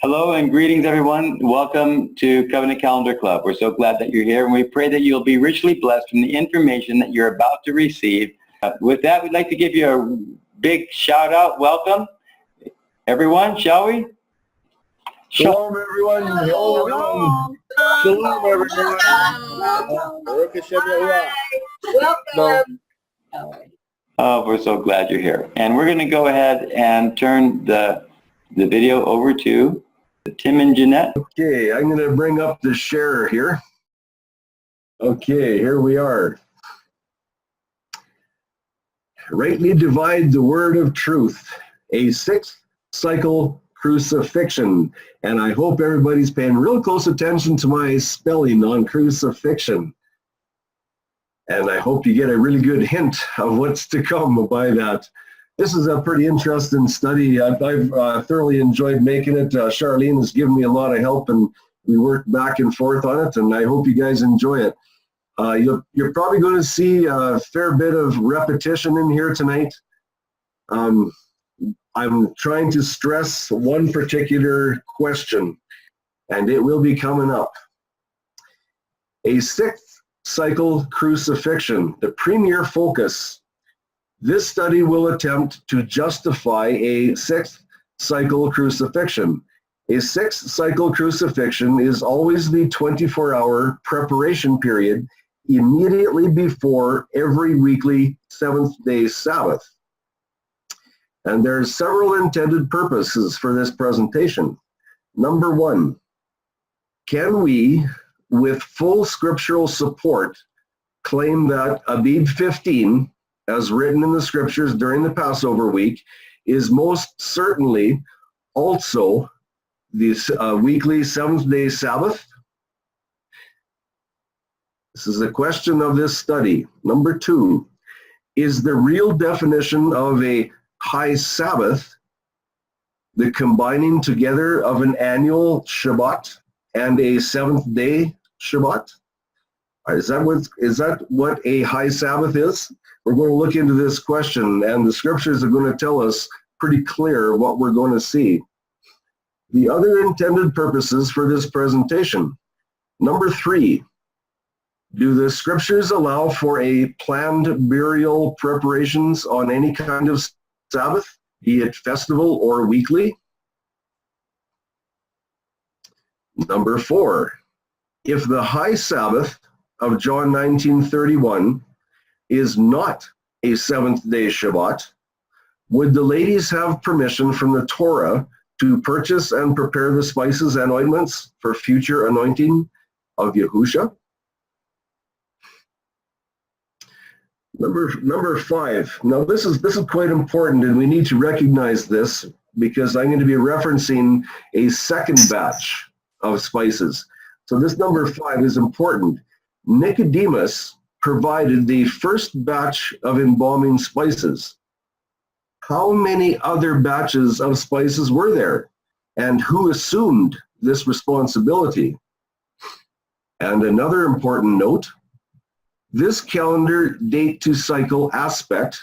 Hello and greetings, everyone. Welcome to Covenant Calendar Club. We're so glad that you're here, and we pray that you'll be richly blessed from the information that you're about to receive. With that, we'd like to give you a big shout out. Welcome, everyone, shall we? Shalom, everyone. Shalom, everyone. Baruch Hashem Yahuwah. Welcome. Oh, we're so glad you're here. And we're going to go ahead and turn the video over to Tim and Jeanette. Okay, I'm going to bring up the share here. Okay, here we are. Rightly divide the word of truth, a sixth cycle crucifixion. And I hope everybody's paying real close attention to my spelling on crucifixion. And I hope you get a really good hint of what's to come by that. This is a pretty interesting study. I've thoroughly enjoyed making it. Charlene has given me a lot of help, and we worked back and forth on it, and I hope you guys enjoy it. You're probably going to see a fair bit of repetition in here tonight. I'm trying to stress one particular question, and it will be coming up. A sixth cycle crucifixion, the premier focus. This study will attempt to justify a sixth cycle crucifixion. A sixth cycle crucifixion is always the 24-hour preparation period immediately before every weekly seventh-day Sabbath. And there's several intended purposes for this presentation. Number one, can we, with full scriptural support, claim that Abib 15, as written in the scriptures during the Passover week, is most certainly also the weekly seventh-day Sabbath? This is a question of this study. Number two, is the real definition of a high Sabbath the combining together of an annual Shabbat and a seventh-day Shabbat? Is that what a high Sabbath is? We're going to look into this question, and the scriptures are going to tell us pretty clear what we're going to see. The other intended purposes for this presentation. Number three, do the scriptures allow for a planned burial preparations on any kind of Sabbath, be it festival or weekly? Number four, if the high Sabbath of John 19:31 is not a seventh-day Shabbat, would the ladies have permission from the Torah to purchase and prepare the spices and ointments for future anointing of Yahusha? Number five. Now this is quite important, and we need to recognize this because I'm going to be referencing a second batch of spices. So this number five is important. Nicodemus provided the first batch of embalming spices. How many other batches of spices were there? And who assumed this responsibility? And another important note, this calendar date to cycle aspect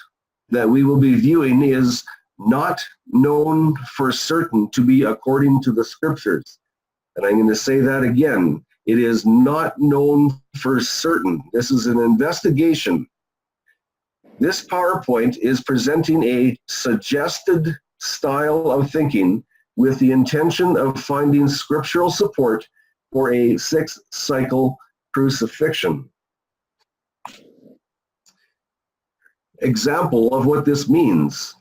that we will be viewing is not known for certain to be according to the scriptures. And I'm going to say that again. It is not known for certain. This is an investigation. This PowerPoint is presenting a suggested style of thinking with the intention of finding scriptural support for a sixth cycle crucifixion. Example of what this means.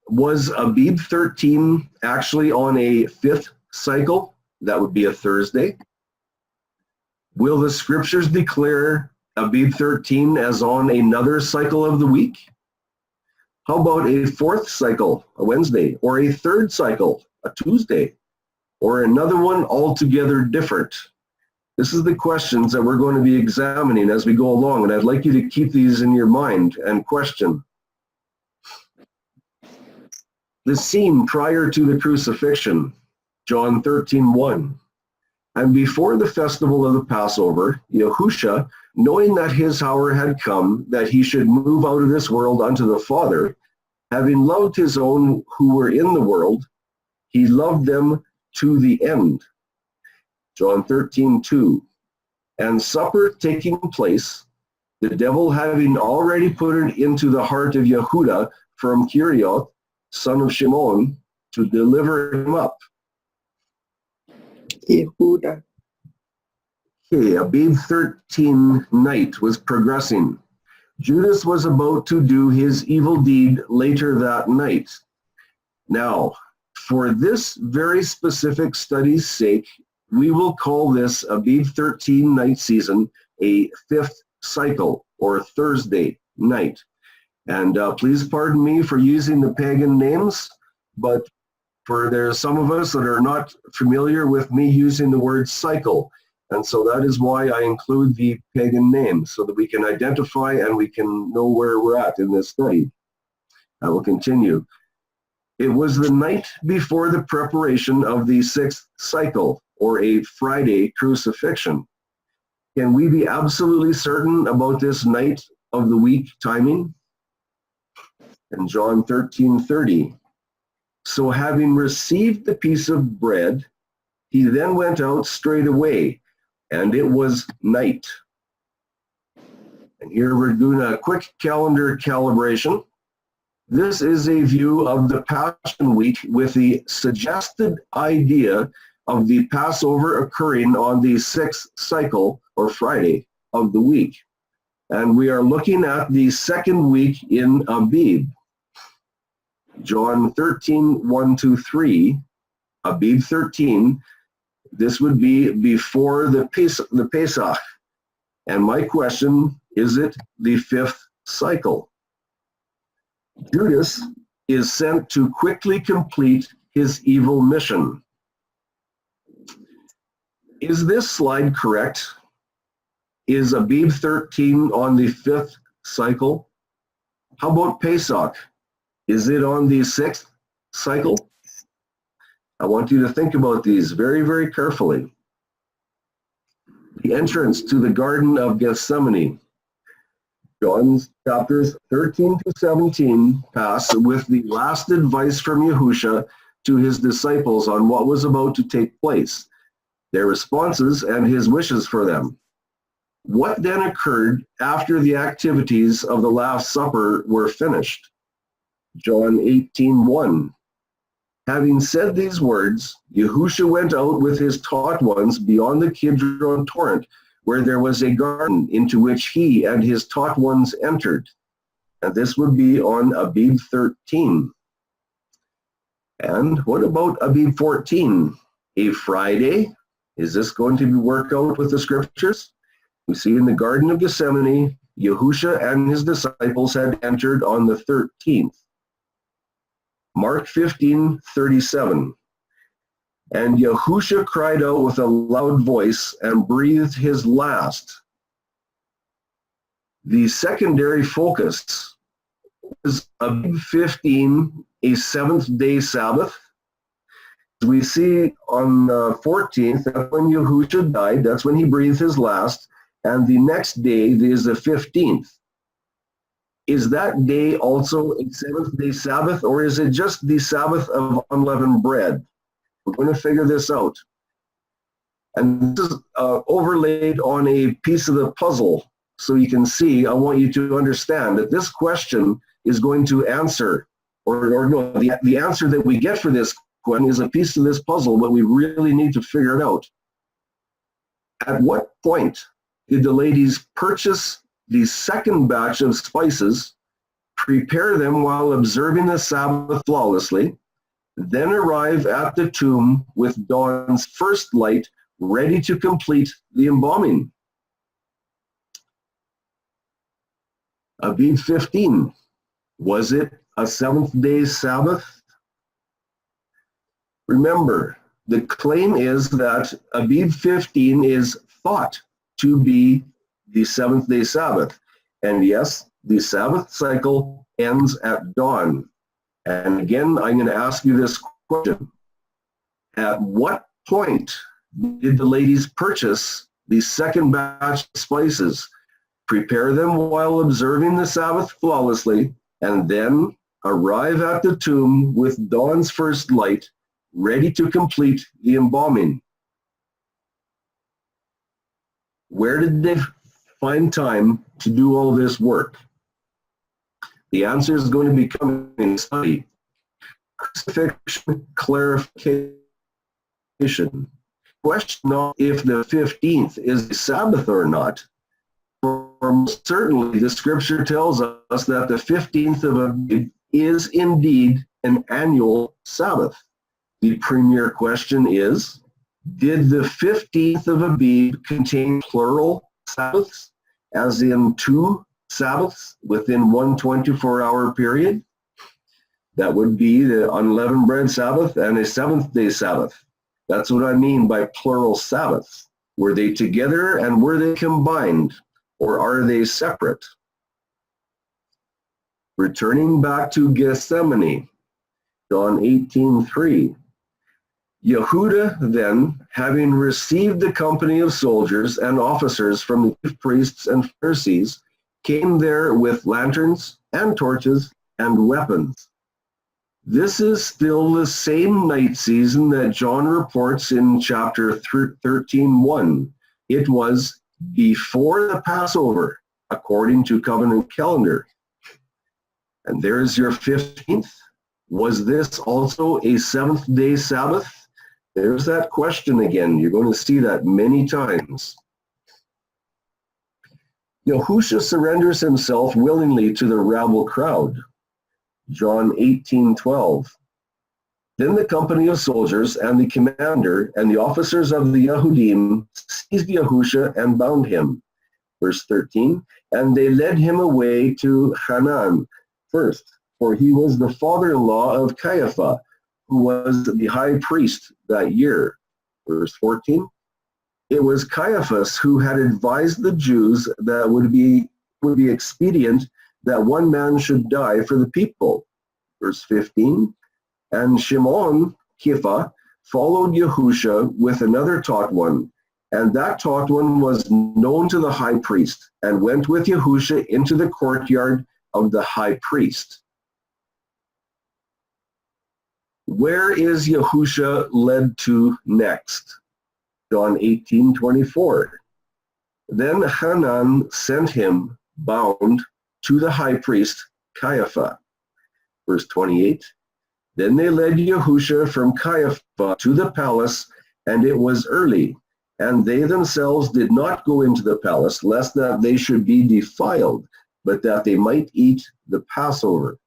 Was Abib 13 actually on a fifth cycle? That would be a Thursday. Will the scriptures declare Abib 13 as on another cycle of the week? How about a fourth cycle, a Wednesday, or a third cycle, a Tuesday, or another one altogether different? This is the questions that we're going to be examining as we go along, and I'd like you to keep these in your mind and question. The scene prior to the crucifixion, John 13:1. And before the festival of the Passover, Yahusha, knowing that his hour had come, that he should move out of this world unto the Father, having loved his own who were in the world, he loved them to the end. John 13:2. And supper taking place, the devil having already put it into the heart of Yehuda from Kirioth, son of Shimon, to deliver him up. Yehuda. Okay, Abib 13 night was progressing. Judas was about to do his evil deed later that night. Now, for this very specific study's sake, we will call this Abib 13 night season a fifth cycle, or Thursday night. And please pardon me for using the pagan names, but there's some of us that are not familiar with me using the word cycle. And so that is why I include the pagan names, so that we can identify and we can know where we're at in this study. I will continue. It was the night before the preparation of the sixth cycle, or a Friday crucifixion. Can we be absolutely certain about this night of the week timing? In John 13:30. So having received the piece of bread, he then went out straight away, and it was night. And here we're doing a quick calendar calibration. This is a view of the Passion Week with the suggested idea of the Passover occurring on the sixth cycle, or Friday, of the week. And we are looking at the second week in Abib. John 13:1-3, Abib 13, this would be before the Pesach. And my question, is it the fifth cycle? Judas is sent to quickly complete his evil mission. Is this slide correct? Is Abib 13 on the fifth cycle? How about Pesach? Is it on the sixth cycle? I want you to think about these very, very carefully. The entrance to the Garden of Gethsemane. John's chapters 13-17 pass with the last advice from Yahusha to his disciples on what was about to take place, their responses and his wishes for them. What then occurred after the activities of the Last Supper were finished? John 18:1. Having said these words, Yahusha went out with his taught ones beyond the Kidron torrent, where there was a garden into which he and his taught ones entered. And this would be on Abib 13. And what about Abib 14? A Friday? Is this going to be worked out with the scriptures? We see in the Garden of Gethsemane, Yahusha and his disciples had entered on the 13th. Mark 15:37. And Yahusha cried out with a loud voice and breathed his last. The secondary focus is Abib 15, a seventh-day Sabbath. We see on the 14th, that's when Yahusha died, that's when he breathed his last, and the next day is the 15th. Is that day also a seventh-day Sabbath, or is it just the Sabbath of unleavened bread? We're going to figure this out. And this is overlaid on a piece of the puzzle, so you can see, I want you to understand that this question is going to answer, or no, the answer that we get for this question is a piece of this puzzle, but we really need to figure it out. At what point did the ladies purchase the second batch of spices, prepare them while observing the Sabbath flawlessly, then arrive at the tomb with dawn's first light, ready to complete the embalming? Abib 15, was it a seventh-day Sabbath? Remember, the claim is that Abib 15 is thought to be the seventh-day Sabbath. And yes, the Sabbath cycle ends at dawn. And again, I'm going to ask you this question. At what point did the ladies purchase the second batch of spices, prepare them while observing the Sabbath flawlessly, and then arrive at the tomb with dawn's first light, ready to complete the embalming. Where did they find time to do all this work? The answer is going to be coming in the study. Crucifixion clarification. Question not if the 15th is the Sabbath or not. For certainly the scripture tells us that the 15th of Abib is indeed an annual Sabbath. The premier question is, did the 15th of Abib contain plural Sabbaths, as in 2 Sabbaths within one 24-hour period? That would be the unleavened bread Sabbath and a seventh-day Sabbath. That's what I mean by plural Sabbaths. Were they together and were they combined, or are they separate? Returning back to Gethsemane, John 18:3. Yehuda then, having received the company of soldiers and officers from the chief priests and Pharisees, came there with lanterns and torches and weapons. This is still the same night season that John reports in chapter 13:1. It was before the Passover, according to covenant calendar. And there's your 15th. Was this also a seventh-day Sabbath? There's that question again. You're going to see that many times. Yahusha surrenders himself willingly to the rabble crowd. John 18:12. Then the company of soldiers and the commander and the officers of the Yahudim seized Yahusha and bound him. Verse 13. And they led him away to Hanan first, for he was the father-in-law of Caiaphas, who was the high priest that year. Verse 14. It was Caiaphas who had advised the Jews that it would be expedient that one man should die for the people. Verse 15. And Shimon, Kepha, followed Yahusha with another taught one, and that taught one was known to the high priest, and went with Yahusha into the courtyard of the high priest. Where is Yahusha led to next? John 18:24. Then Hanan sent him bound to the high priest Caiaphas. Verse 28. Then they led Yahusha from Caiaphas to the palace, and it was early, and they themselves did not go into the palace, lest that they should be defiled, but that they might eat the Passover.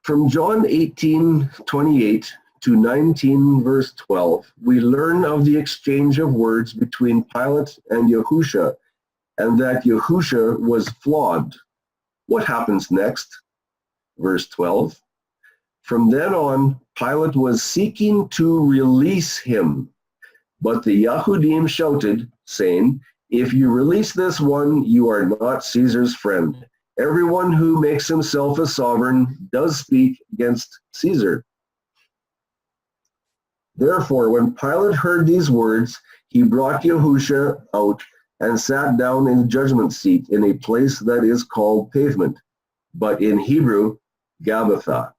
From John 18:28 to 19 verse 12, we learn of the exchange of words between Pilate and Yahusha, and that Yahusha was flogged. What happens next? Verse 12. From then on, Pilate was seeking to release him, but the Yahudim shouted, saying, if you release this one, you are not Caesar's friend. Everyone who makes himself a sovereign does speak against Caesar. Therefore, when Pilate heard these words, he brought Yahusha out and sat down in the judgment seat in a place that is called Pavement, but in Hebrew, Gabbatha.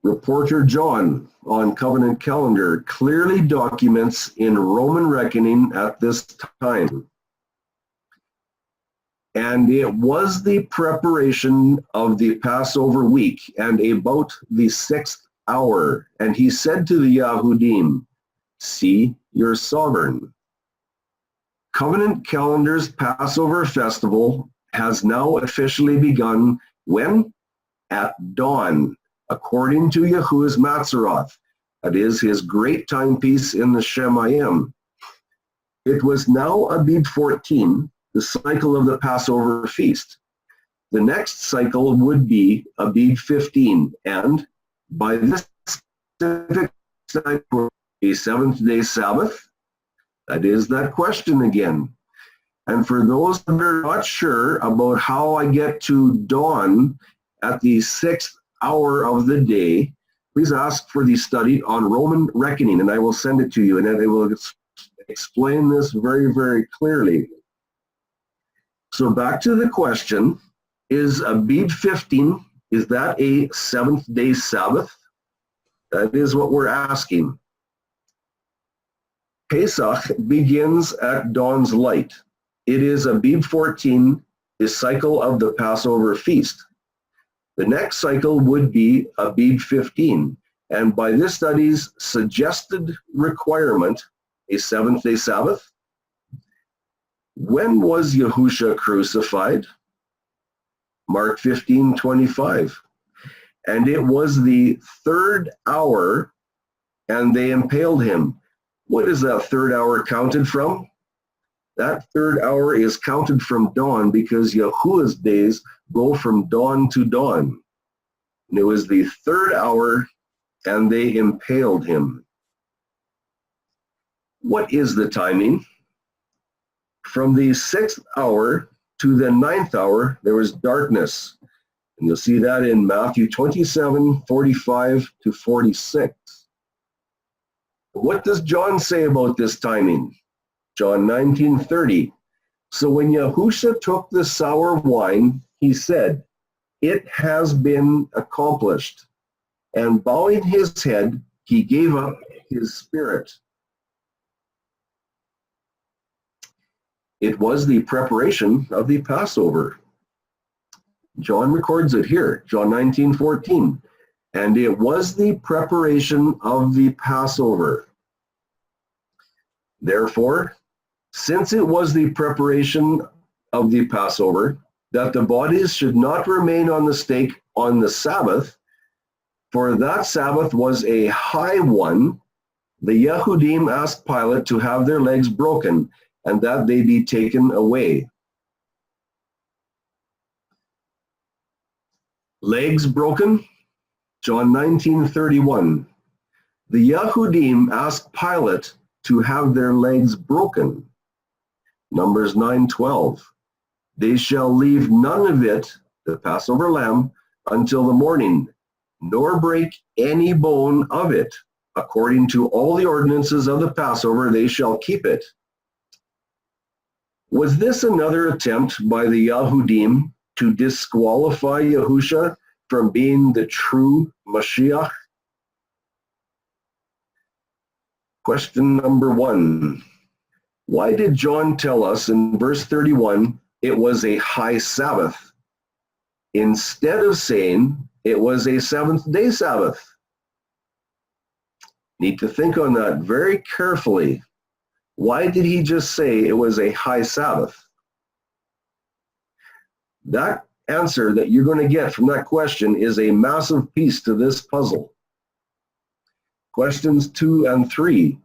Reporter John on Covenant Calendar clearly documents in Roman reckoning at this time. And it was the preparation of the Passover week, and about the 6th hour. And he said to the Yahudim, see your sovereign. Covenant Calendar's Passover festival has now officially begun. When? At dawn, according to Yahuwah's Matzeroth. That is his great timepiece in the Shemayim. It was now Abib 14, the cycle of the Passover feast. The next cycle would be Abib 15, and by this specific cycle, a seventh-day Sabbath. That is that question again. And for those that are not sure about how I get to dawn at the 6th hour of the day, please ask for the study on Roman reckoning, and I will send it to you, and then I will explain this very, very clearly. So back to the question, Is Abib 15, is that a seventh-day Sabbath? That is what we're asking. Pesach begins at dawn's light. It is Abib 14, the cycle of the Passover feast. The next cycle would be Abib 15, and by this study's suggested requirement, a seventh-day Sabbath. When was Yahusha crucified? Mark 15:25. And it was the third hour, and they impaled him. What is that third hour counted from? That third hour is counted from dawn because Yahuwah's days go from dawn to dawn. And it was the third hour, and they impaled him. What is the timing? From the 6th hour to the 9th hour, there was darkness. And you'll see that in Matthew 27:45-46. What does John say about this timing? John 19:30. So when Yahusha took the sour wine, he said, "It has been accomplished." And bowing his head, he gave up his spirit. It was the preparation of the Passover. John records it here, John 19:14. And it was the preparation of the Passover. Therefore, since it was the preparation of the Passover, that the bodies should not remain on the stake on the Sabbath, for that Sabbath was a high one, the Yehudim asked Pilate to have their legs broken, and that they be taken away. Legs broken? John 19:31. The Yehudim asked Pilate to have their legs broken. Numbers 9:12. They shall leave none of it, the Passover lamb, until the morning, nor break any bone of it. According to all the ordinances of the Passover, they shall keep it. Was this another attempt by the Yahudim to disqualify Yahusha from being the true Mashiach? Question number 1. Why did John tell us in verse 31 it was a high Sabbath, instead of saying it was a seventh-day Sabbath? Need to think on that very carefully. Why did he just say it was a high Sabbath? That answer that you're going to get from that question is a massive piece to this puzzle. Questions 2 and 3.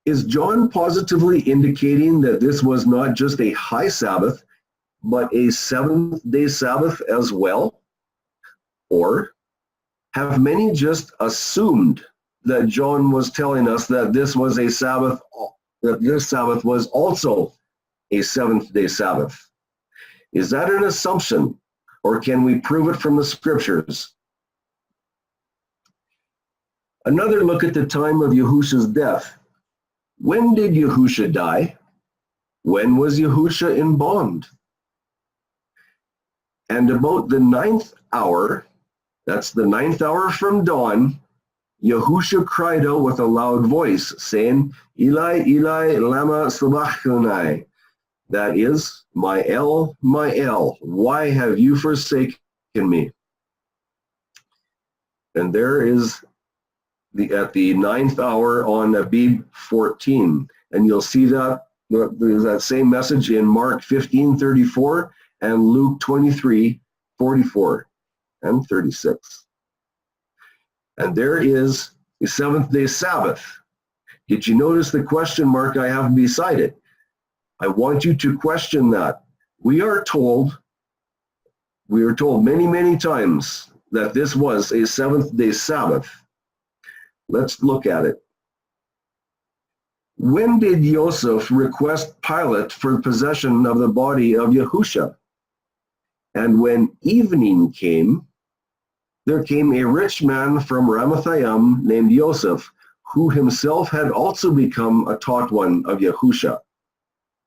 Is John positively indicating that this was not just a high Sabbath, but a seventh-day Sabbath as well? Or have many just assumed that John was telling us that this was a Sabbath, that this Sabbath was also a seventh-day Sabbath? Is that an assumption, or can we prove it from the scriptures? Another look at the time of Yahusha's death. When did Yahusha die? When was Yahusha in bond? And about the 9th hour, that's the 9th hour from dawn, Yahusha cried out with a loud voice, saying, "Eli, Eli, lama sabachthani." That is, my El, why have you forsaken me? And there is at the 9th hour on Abib 14. And you'll see that there's that same message in Mark 15:34 and Luke 23:44 and 36. And there is the seventh-day Sabbath. Did you notice the question mark I have beside it? I want you to question that. We are told many, many times that this was a seventh-day Sabbath. Let's look at it. When did Joseph request Pilate for possession of the body of Yahusha? And when evening came, there came a rich man from Ramathaim named Joseph, who himself had also become a taught one of Yahusha.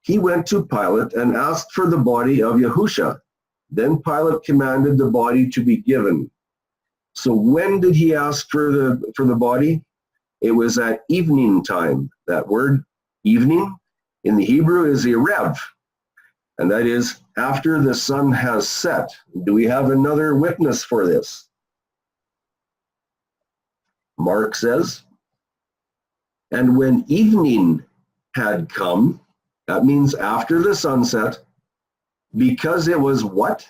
He went to Pilate and asked for the body of Yahusha. Then Pilate commanded the body to be given. So when did he ask for the body? It was at evening time. That word, evening, in the Hebrew is erev, and that is after the sun has set. Do we have another witness for this? Mark says, and when evening had come, that means after the sunset, because it was what?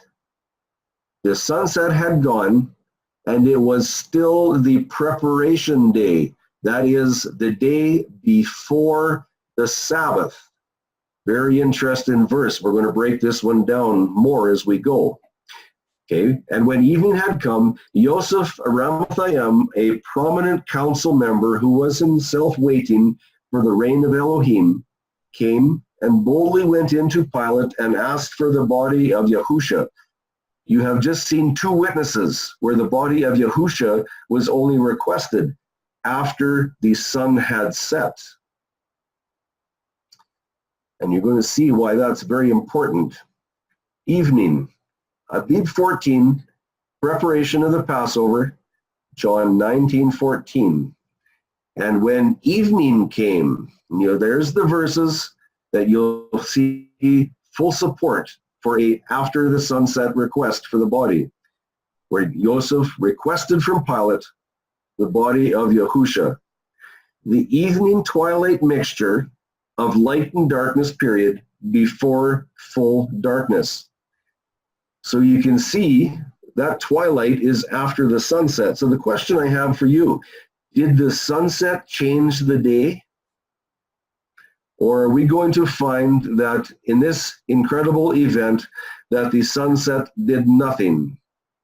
The sunset had gone, and it was still the preparation day. That is the day before the Sabbath. Very interesting verse. We're going to break this one down more as we go. Okay, and when evening had come, Yosef Ramathaim, a prominent council member who was himself waiting for the reign of Elohim, came and boldly went into Pilate and asked for the body of Yahusha. You have just seen two witnesses where the body of Yahusha was only requested after the sun had set. And you're going to see why that's very important. Evening. Abib 14, preparation of the Passover, John 19:14. And when evening came, there's the verses that you'll see full support for a after the sunset request for the body, where Joseph requested from Pilate the body of Yahusha. The evening twilight mixture of light and darkness period before full darkness. So you can see that twilight is after the sunset. So the question I have for you, did the sunset change the day? Or are we going to find that in this incredible event that the sunset did nothing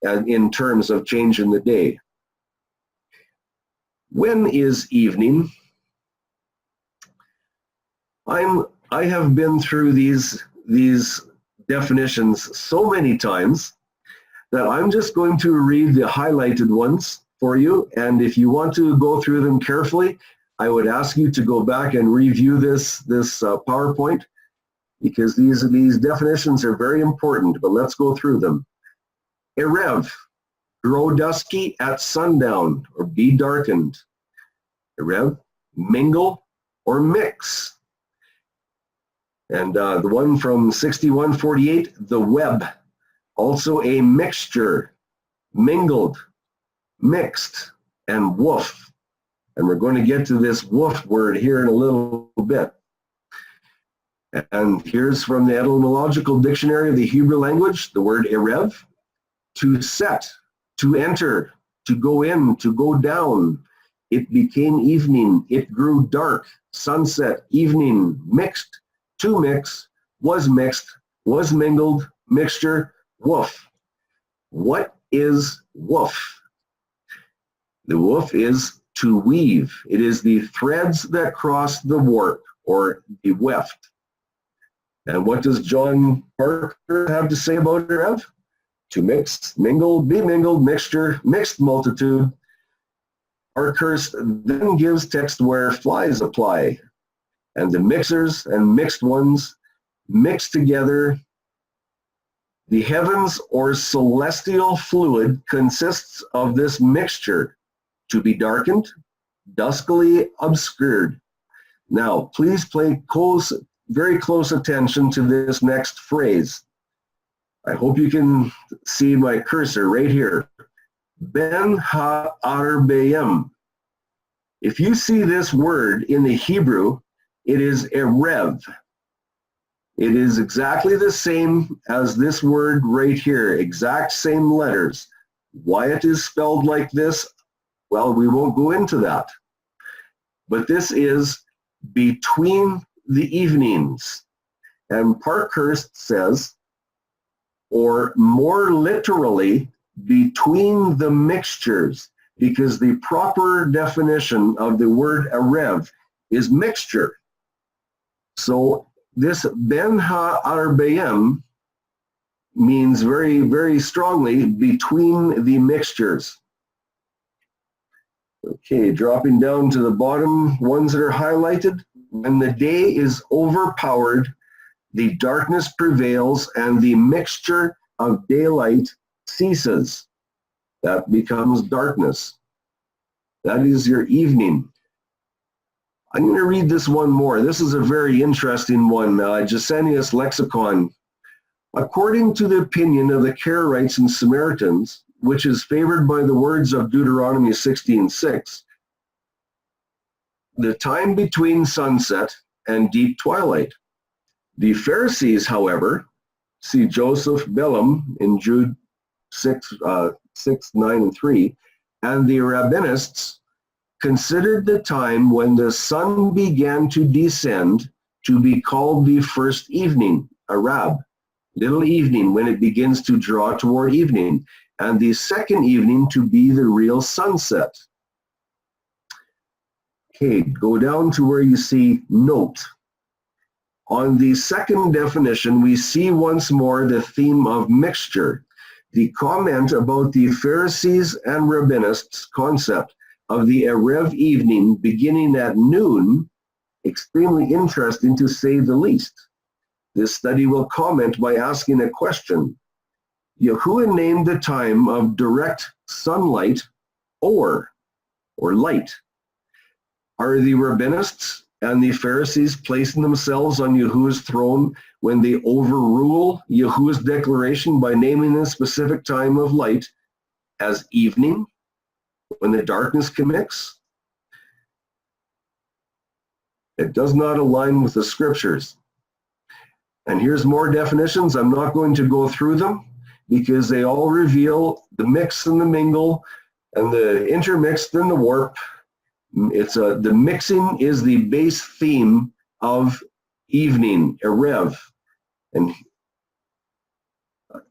in terms of changing the day? When is evening? I have been through these definitions so many times that I'm just going to read the highlighted ones for you, and if you want to go through them carefully, I would ask you to go back and review this PowerPoint, because these definitions are very important, but let's go through them. Erev, grow dusky at sundown or be darkened. Erev, mingle or mix. And the one from 6148, the web, also a mixture, mingled, mixed, and woof. And we're going to get to this woof word here in a little bit. And here's from the etymological dictionary of the Hebrew language, the word erev, to set, to enter, to go in, to go down. It became evening, it grew dark, sunset, evening, mixed, to mix, was mingled, mixture, woof. What is woof? The woof is to weave. It is the threads that cross the warp, or the weft. And what does John Parker have to say about Erev? To mix, mingle, be mingled, mixture, mixed multitude. Parkhurst then gives text where flies apply, and the mixers and mixed ones mix together. The heavens or celestial fluid consists of this mixture, to be darkened, duskily obscured. Now, please pay very close attention to this next phrase. I hope you can see my cursor right here. Ben ha-arbeyim. If you see this word in the Hebrew, it is erev. It is exactly the same as this word right here, exact same letters. Why it is spelled like this, well, we won't go into that. But this is between the evenings. And Parkhurst says, or more literally, between the mixtures, because the proper definition of the word erev is mixture. So this ben ha-arbeyim means very, very strongly between the mixtures. Okay, dropping down to the bottom ones that are highlighted. When the day is overpowered, the darkness prevails and the mixture of daylight ceases. That becomes darkness. That is your evening. I'm going to read this one more. This is a very interesting one. Gesenius Lexicon. According to the opinion of the Karaites and Samaritans, which is favored by the words of Deuteronomy 16:6, the time between sunset and deep twilight. The Pharisees, however, see Joseph Bellum in Jude 6, 9 and 3, and the Rabbinists considered the time when the sun began to descend to be called the first evening, Arab, little evening, when it begins to draw toward evening, and the second evening to be the real sunset. Okay, go down to where you see note. On the second definition, we see once more the theme of mixture. The comment about the Pharisees and Rabbinists' concept of the Erev evening beginning at noon, extremely interesting to say the least. This study will comment by asking a question. Yahuwah named the time of direct sunlight or light. Are the Rabbinists and the Pharisees placing themselves on Yahuwah's throne when they overrule Yahuwah's declaration by naming a specific time of light as evening, when the darkness commits? It does not align with the scriptures. And here's more definitions. I'm not going to go through them because they all reveal the mix and the mingle and the intermixed and the warp. The mixing is the base theme of evening, Erev. And okay,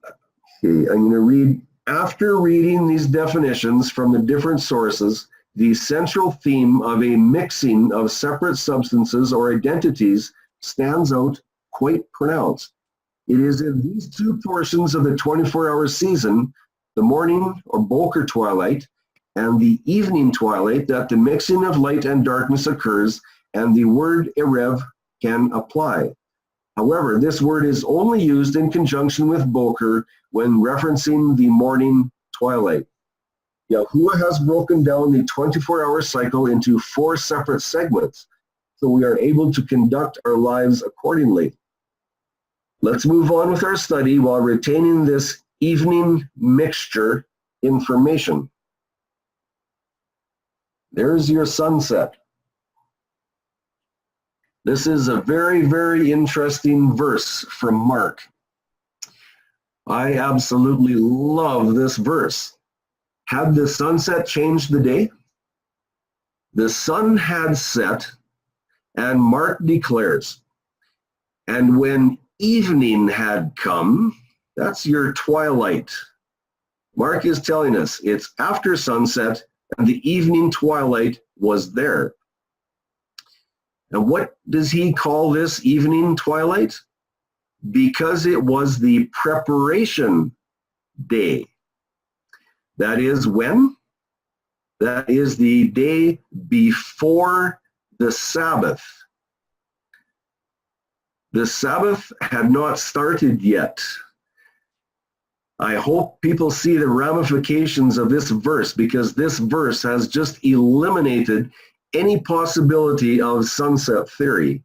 I'm going to read, after reading these definitions from the different sources, the central theme of a mixing of separate substances or identities stands out quite pronounced. It is in these two portions of the 24-hour season, the morning or Boker twilight, and the evening twilight, that the mixing of light and darkness occurs, and the word Erev can apply. However, this word is only used in conjunction with Boker when referencing the morning twilight. Yahuwah has broken down the 24-hour cycle into 4 separate segments, so we are able to conduct our lives accordingly. Let's move on with our study while retaining this evening mixture information. There's your sunset. This is a very, very interesting verse from Mark. I absolutely love this verse. Had the sunset changed the day? The sun had set, and Mark declares, and when evening had come, that's your twilight. Mark is telling us it's after sunset, and the evening twilight was there. And what does he call this evening twilight? Because it was the preparation day. That is when? That is the day before the Sabbath. The Sabbath had not started yet. I hope people see the ramifications of this verse, because this verse has just eliminated any possibility of sunset theory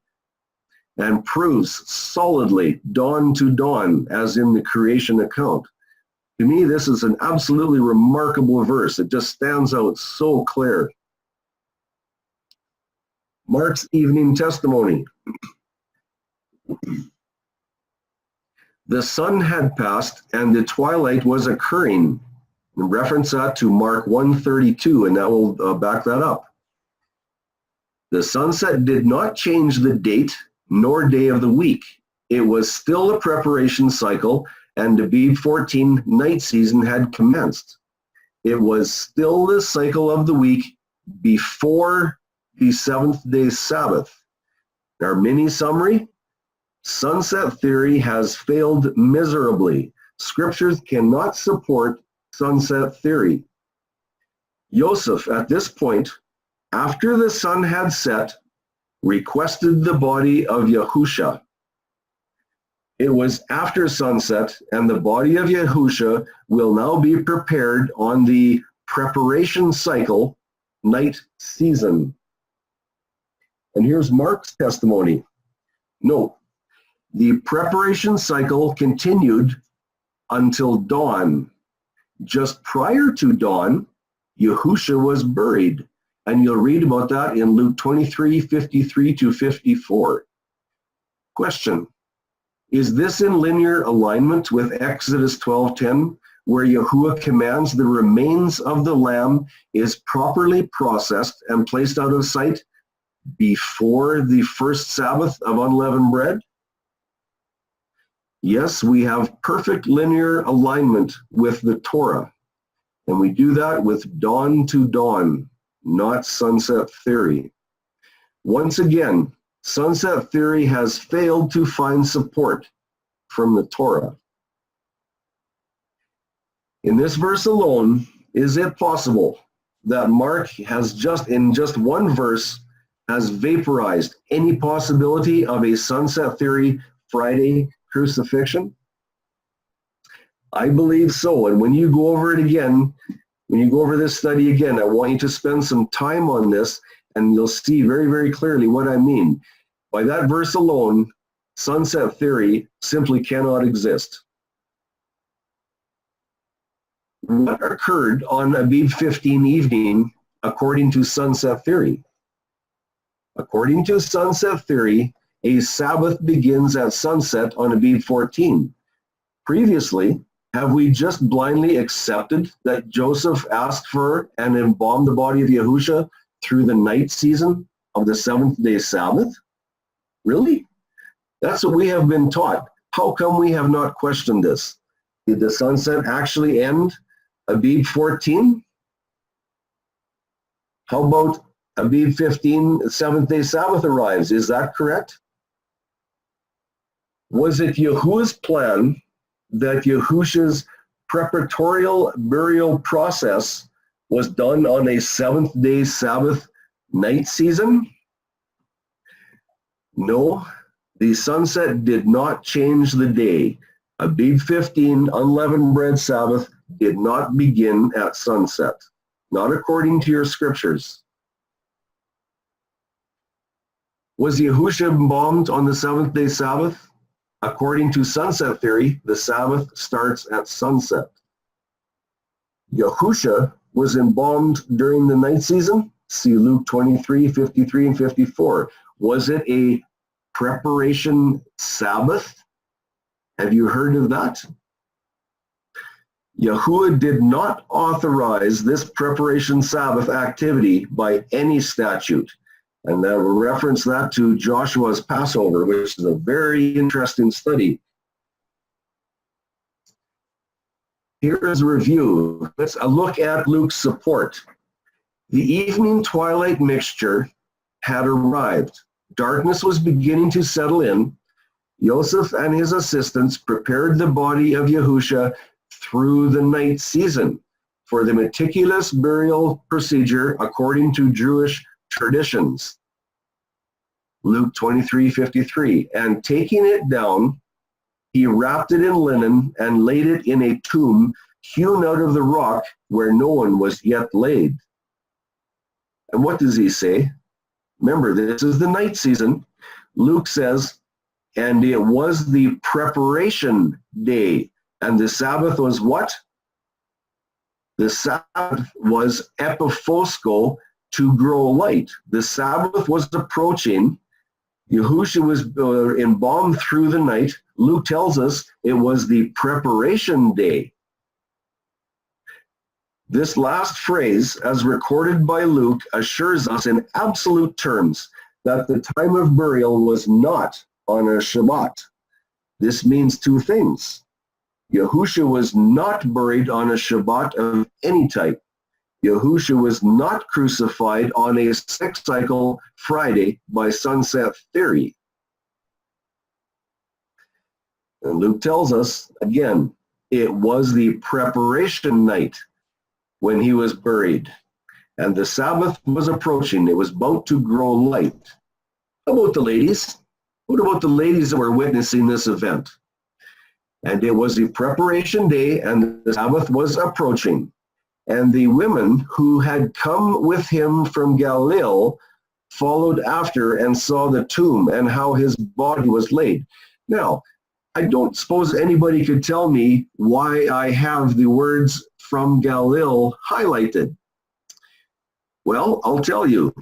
and proves solidly dawn to dawn, as in the creation account. To me, this is an absolutely remarkable verse. It just stands out so clear. Mark's evening testimony. The sun had passed and the twilight was occurring. Reference that to Mark 1:32, and that will back that up. The sunset did not change the date nor day of the week. It was still a preparation cycle, and the Abib 14 night season had commenced. It was still the cycle of the week before the 7th day Sabbath. Our mini summary: sunset theory has failed miserably. Scriptures cannot support sunset theory. Joseph, at this point, after the sun had set, requested the body of Yahusha. It was after sunset, and the body of Yahusha will now be prepared on the preparation cycle, night season. And here's Mark's testimony. Note, the preparation cycle continued until dawn. Just prior to dawn, Yahusha was buried. And you'll read about that in Luke 23:53-54. Question. Is this in linear alignment with Exodus 12:10, where Yahuwah commands the remains of the lamb is properly processed and placed out of sight before the first Sabbath of unleavened bread? Yes, we have perfect linear alignment with the Torah, and we do that with dawn to dawn, not sunset theory. Once again, sunset theory has failed to find support from the Torah. In this verse alone, is it possible that Mark has in just one verse, has vaporized any possibility of a sunset theory Friday crucifixion? I believe so. And when you go over it again, when you go over this study again, I want you to spend some time on this, and you'll see very, very clearly what I mean. By that verse alone, sunset theory simply cannot exist. What occurred on Abib 15 evening according to sunset theory? According to sunset theory, a Sabbath begins at sunset on Abib 14. Previously, have we just blindly accepted that Joseph asked for and embalmed the body of Yahusha through the night season of the seventh-day Sabbath? Really? That's what we have been taught. How come we have not questioned this? Did the sunset actually end Abib 14? How about Abib 15, the seventh-day Sabbath arrives? Is that correct? Was it Yahuwah's plan that Yahusha's preparatorial burial process was done on a seventh-day Sabbath night season? No, the sunset did not change the day. Abib 15, unleavened bread Sabbath, did not begin at sunset, not according to your scriptures. Was Yahusha embalmed on the seventh-day Sabbath? According to sunset theory, the Sabbath starts at sunset. Yahusha was embalmed during the night season. See Luke 23:53 and 54. Was it a preparation Sabbath? Have you heard of that? Yahuwah did not authorize this preparation Sabbath activity by any statute. And I will reference that to Joshua's Passover, which is a very interesting study. Here is a review. Let's look at Luke's support. The evening twilight mixture had arrived. Darkness was beginning to settle in. Joseph and his assistants prepared the body of Yahusha through the night season for the meticulous burial procedure according to Jewish traditions. Luke 23:53, and taking it down, he wrapped it in linen and laid it in a tomb hewn out of the rock where no one was yet laid. And what does he say? Remember, this is the night season. Luke says, and it was the preparation day. And the Sabbath was what? The Sabbath was epiphosko, to grow light. The Sabbath was approaching. Yahusha was embalmed through the night. Luke tells us it was the preparation day. This last phrase, as recorded by Luke, assures us in absolute terms that the time of burial was not on a Shabbat. This means two things. Yahusha was not buried on a Shabbat of any type. Yahusha was not crucified on a six-cycle Friday by sunset theory. And Luke tells us, again, it was the preparation night when he was buried. And the Sabbath was approaching. It was about to grow light. How about the ladies? What about the ladies that were witnessing this event? And it was the preparation day, and the Sabbath was approaching. And the women who had come with him from Galilee followed after and saw the tomb and how his body was laid. Now, I don't suppose anybody could tell me why I have the words from Galilee highlighted. Well, I'll tell you.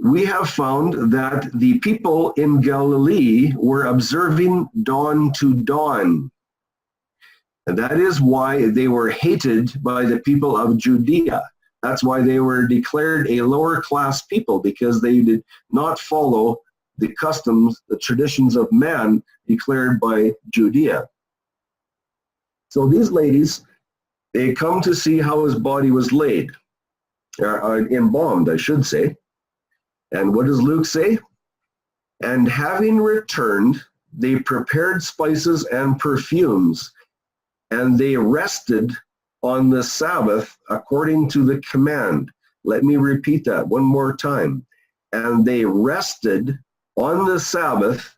We have found that the people in Galilee were observing dawn to dawn. And that is why they were hated by the people of Judea. That's why they were declared a lower class people, because they did not follow the customs, the traditions of man declared by Judea. So these ladies, they come to see how his body was laid, embalmed, I should say. And what does Luke say? And having returned, they prepared spices and perfumes, and they rested on the Sabbath according to the command. Let me repeat that one more time. And they rested on the Sabbath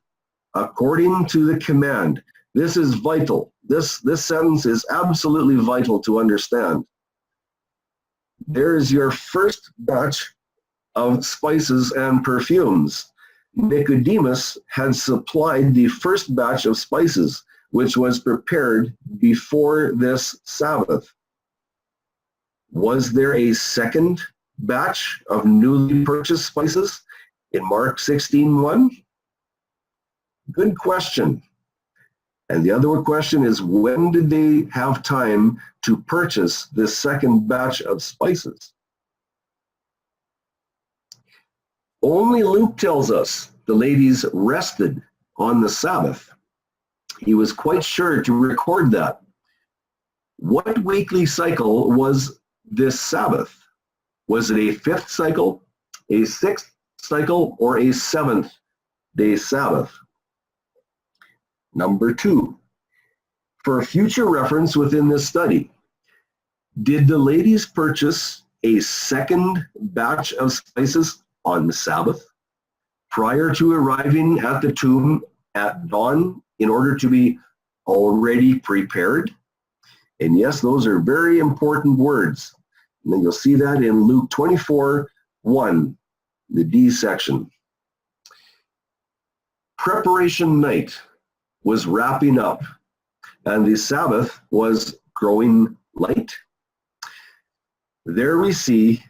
according to the command. This is vital. This sentence is absolutely vital to understand. There is your first batch of spices and perfumes. Nicodemus had supplied the first batch of spices, which was prepared before this Sabbath. Was there a second batch of newly purchased spices in Mark 16:1? Good question. And the other question is, when did they have time to purchase this second batch of spices? Only Luke tells us the ladies rested on the Sabbath. He was quite sure to record that. What weekly cycle was this Sabbath? Was it a 5th cycle, a 6th cycle, or a 7th-day Sabbath? Number 2, for future reference within this study, did the ladies purchase a second batch of spices on the Sabbath prior to arriving at the tomb at dawn in order to be already prepared? And yes, those are very important words. And then you'll see that in Luke 24:1, the D section. Preparation night was wrapping up, and the Sabbath was growing light. There we see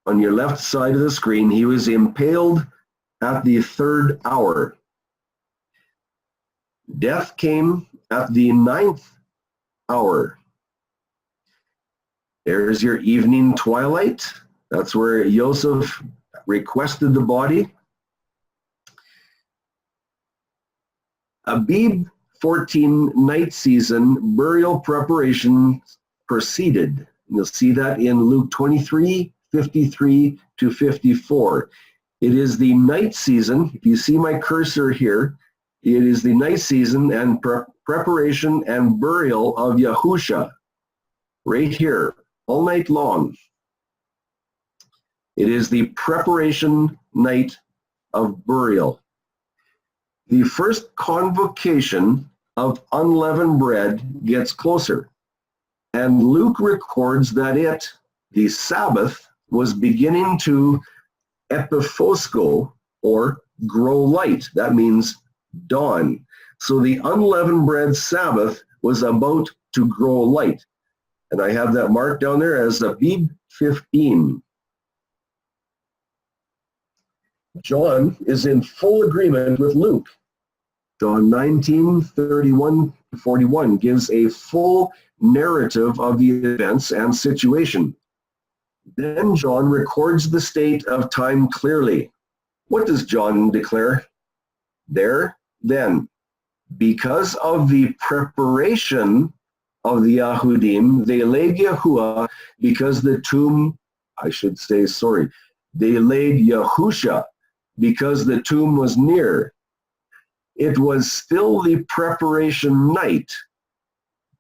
on your left side of the screen, he was impaled at the 3rd hour. Death came at the 9th hour. There's your evening twilight. That's where Joseph requested the body. Abib 14 night season burial preparation proceeded. You'll see that in Luke 23:53 to 54. It is the night season. If you see my cursor here, it is the night season and preparation and burial of Yahusha. Right here, all night long. It is the preparation night of burial. The first convocation of unleavened bread gets closer, and Luke records that the Sabbath, was beginning to epiphosko, or grow light. That means dawn. So the unleavened bread Sabbath was about to grow light. And I have that marked down there as Abib 15. John is in full agreement with Luke. John 19:31-41 gives a full narrative of the events and situation. Then John records the state of time clearly. What does John declare? There, then, because of the preparation of the Yahudim, they laid Yahuwah because the tomb, they laid Yahusha because the tomb was near. It was still the preparation night,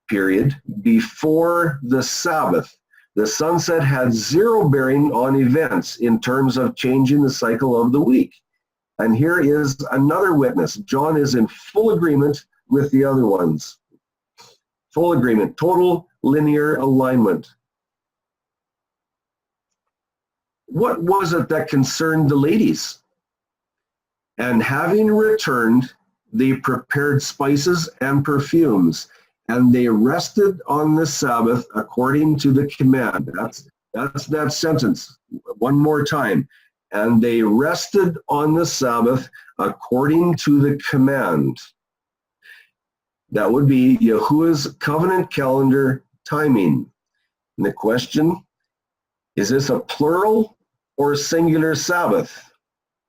period, before the Sabbath. The sunset had zero bearing on events in terms of changing the cycle of the week. And here is another witness. John is in full agreement with the other ones. Full agreement. Total linear alignment. What was it that concerned the ladies? And having returned, they prepared spices and perfumes, and they rested on the Sabbath according to the command. That's that sentence. One more time. And they rested on the Sabbath according to the command. That would be Yahuwah's covenant calendar timing. And the question, is this a plural or singular Sabbath?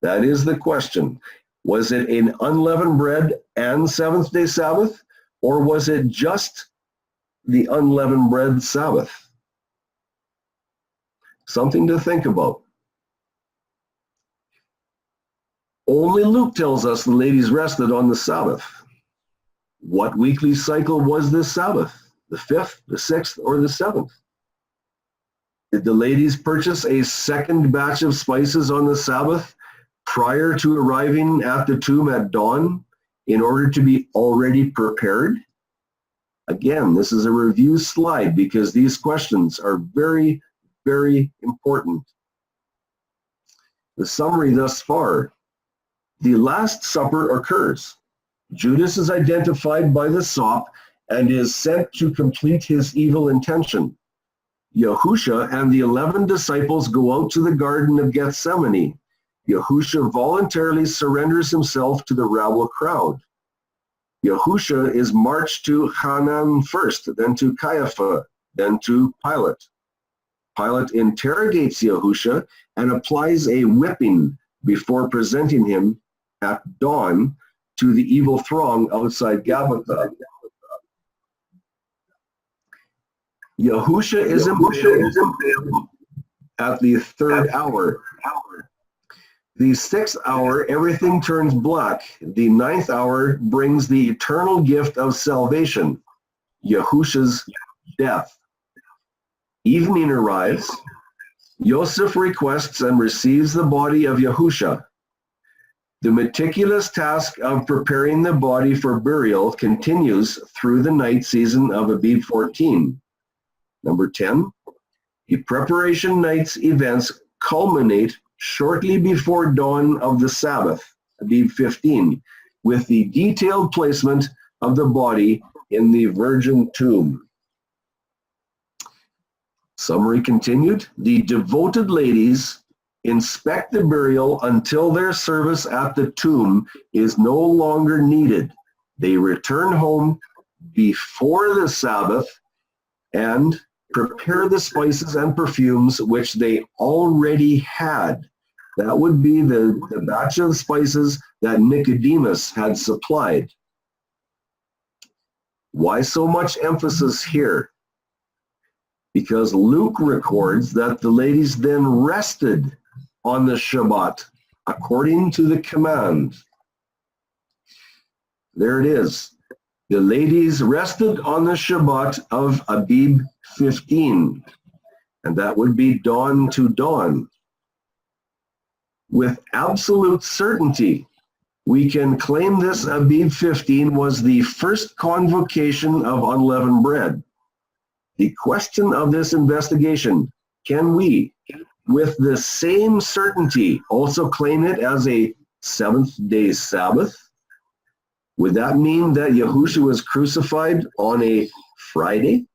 That is the question. Was it an unleavened bread and seventh-day Sabbath, or was it just the unleavened bread Sabbath? Something to think about. Only Luke tells us the ladies rested on the Sabbath. What weekly cycle was this Sabbath? The 5th, the 6th, or the 7th? Did the ladies purchase a second batch of spices on the Sabbath prior to arriving at the tomb at dawn in order to be already prepared? Again, this is a review slide because these questions are very, very important. The summary thus far. The Last Supper occurs. Judas is identified by the sop and is sent to complete his evil intention. Yahusha and the 11 disciples go out to the Garden of Gethsemane. Yahusha voluntarily surrenders himself to the rabble crowd. Yahusha is marched to Hanan first, then to Caiaphas, then to Pilate. Pilate interrogates Yahusha and applies a whipping before presenting him at dawn to the evil throng outside Gabbatha. Yahusha is impaled at the 3rd hour. The 6th hour, everything turns black. The 9th hour brings the eternal gift of salvation, Yahusha's death. Evening arrives. Yosef requests and receives the body of Yahusha. The meticulous task of preparing the body for burial continues through the night season of Abib 14. Number 10, the preparation night's events culminate shortly before dawn of the Sabbath, Abib 15, with the detailed placement of the body in the virgin tomb. Summary continued. The devoted ladies inspect the burial until their service at the tomb is no longer needed. They return home before the Sabbath and prepare the spices and perfumes which they already had. That would be the batch of spices that Nicodemus had supplied. Why so much emphasis here? Because Luke records that the ladies then rested on the Shabbat according to the command. There it is. The ladies rested on the Shabbat of Abib 15, and that would be dawn to dawn. With absolute certainty, we can claim this Abib 15 was the first convocation of unleavened bread. The question of this investigation, can we, with the same certainty, also claim it as a seventh-day Sabbath? Would that mean that Yahusha was crucified on a Friday?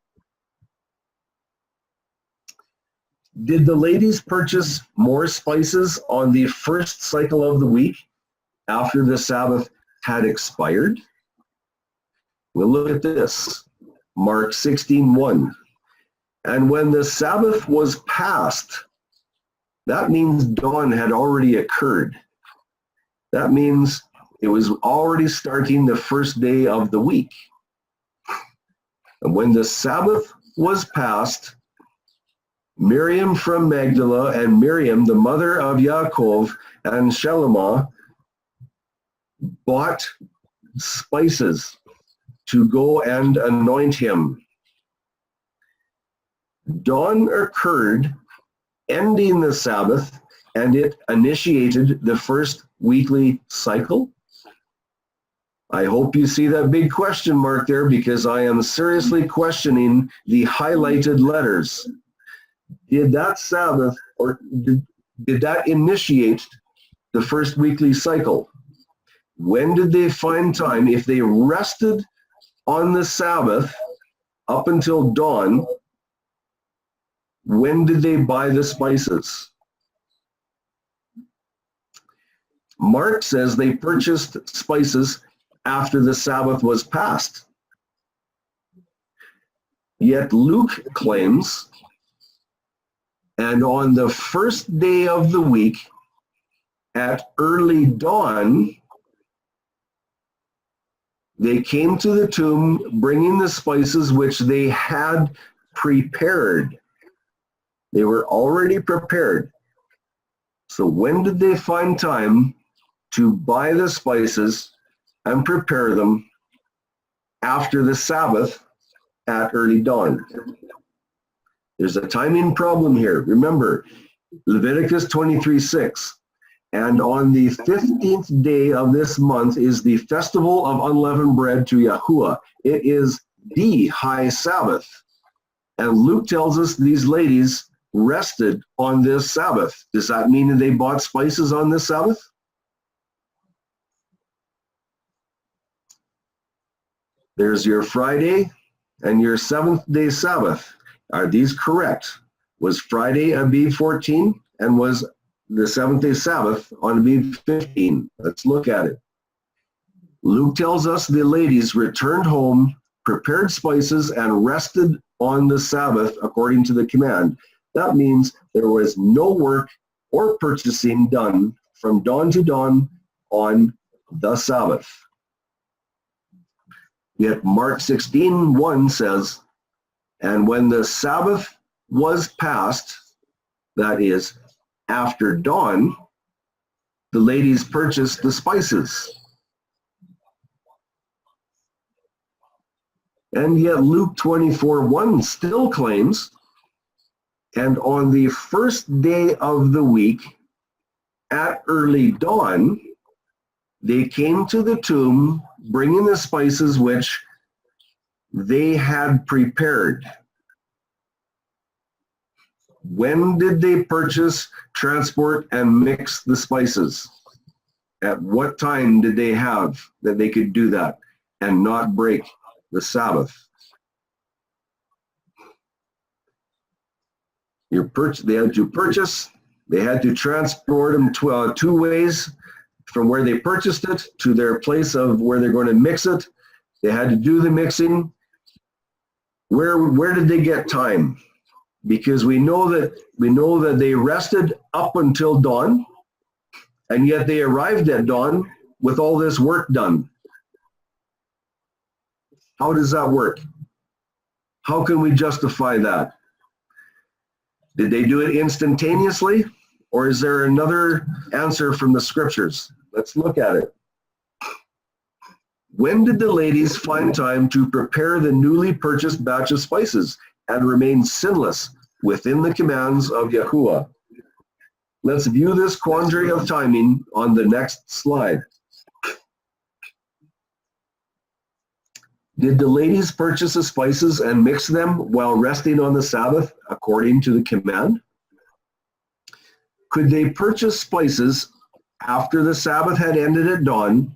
Did the ladies purchase more spices on the first cycle of the week after the Sabbath had expired? We'll look at this. Mark 16:1. And when the Sabbath was past, that means dawn had already occurred. That means it was already starting the first day of the week. And when the Sabbath was past, Miriam from Magdala and Miriam, the mother of Yaakov, and Shalomah bought spices to go and anoint him. Dawn occurred, ending the Sabbath, and it initiated the first weekly cycle. I hope you see that big question mark there, because I am seriously questioning the highlighted letters. Did that Sabbath, or did that initiate the first weekly cycle? When did they find time? If they rested on the Sabbath up until dawn, when did they buy the spices? Mark says they purchased spices after the Sabbath was passed. Yet Luke claims, and on the first day of the week, at early dawn, they came to the tomb bringing the spices which they had prepared. They were already prepared. So when did they find time to buy the spices and prepare them? After the Sabbath at early dawn. There's a timing problem here. Remember, Leviticus 23:6. And on the 15th day of this month is the festival of unleavened bread to Yahuwah. It is the high Sabbath. And Luke tells us these ladies rested on this Sabbath. Does that mean that they bought spices on this Sabbath? There's your Friday and your seventh day Sabbath. Are these correct? Was Friday Aviv 14 and was the seventh day Sabbath on Aviv 15? Let's look at it. Luke tells us the ladies returned home, prepared spices, and rested on the Sabbath according to the command. That means there was no work or purchasing done from dawn to dawn on the Sabbath. Yet Mark 16:1 says, and when the Sabbath was passed, that is, after dawn, the ladies purchased the spices. And yet Luke 24:1 still claims, and on the first day of the week, at early dawn, they came to the tomb, bringing the spices which they had prepared. When did they purchase, transport, and mix the spices? At what time did they have that they could do that and not break the Sabbath? They had to purchase, they had to transport them two ways, from where they purchased it to their place of where they're going to mix it. They had to do the mixing. Where did they get time? Because we know that they rested up until dawn, and yet they arrived at dawn with all this work done. How does that work? How can we justify that? Did they do it instantaneously, or is there another answer from the scriptures? Let's look at it. When did the ladies find time to prepare the newly purchased batch of spices and remain sinless within the commands of Yahuwah? Let's view this quandary of timing on the next slide. Did the ladies purchase the spices and mix them while resting on the Sabbath according to the command? Could they purchase spices after the Sabbath had ended at dawn,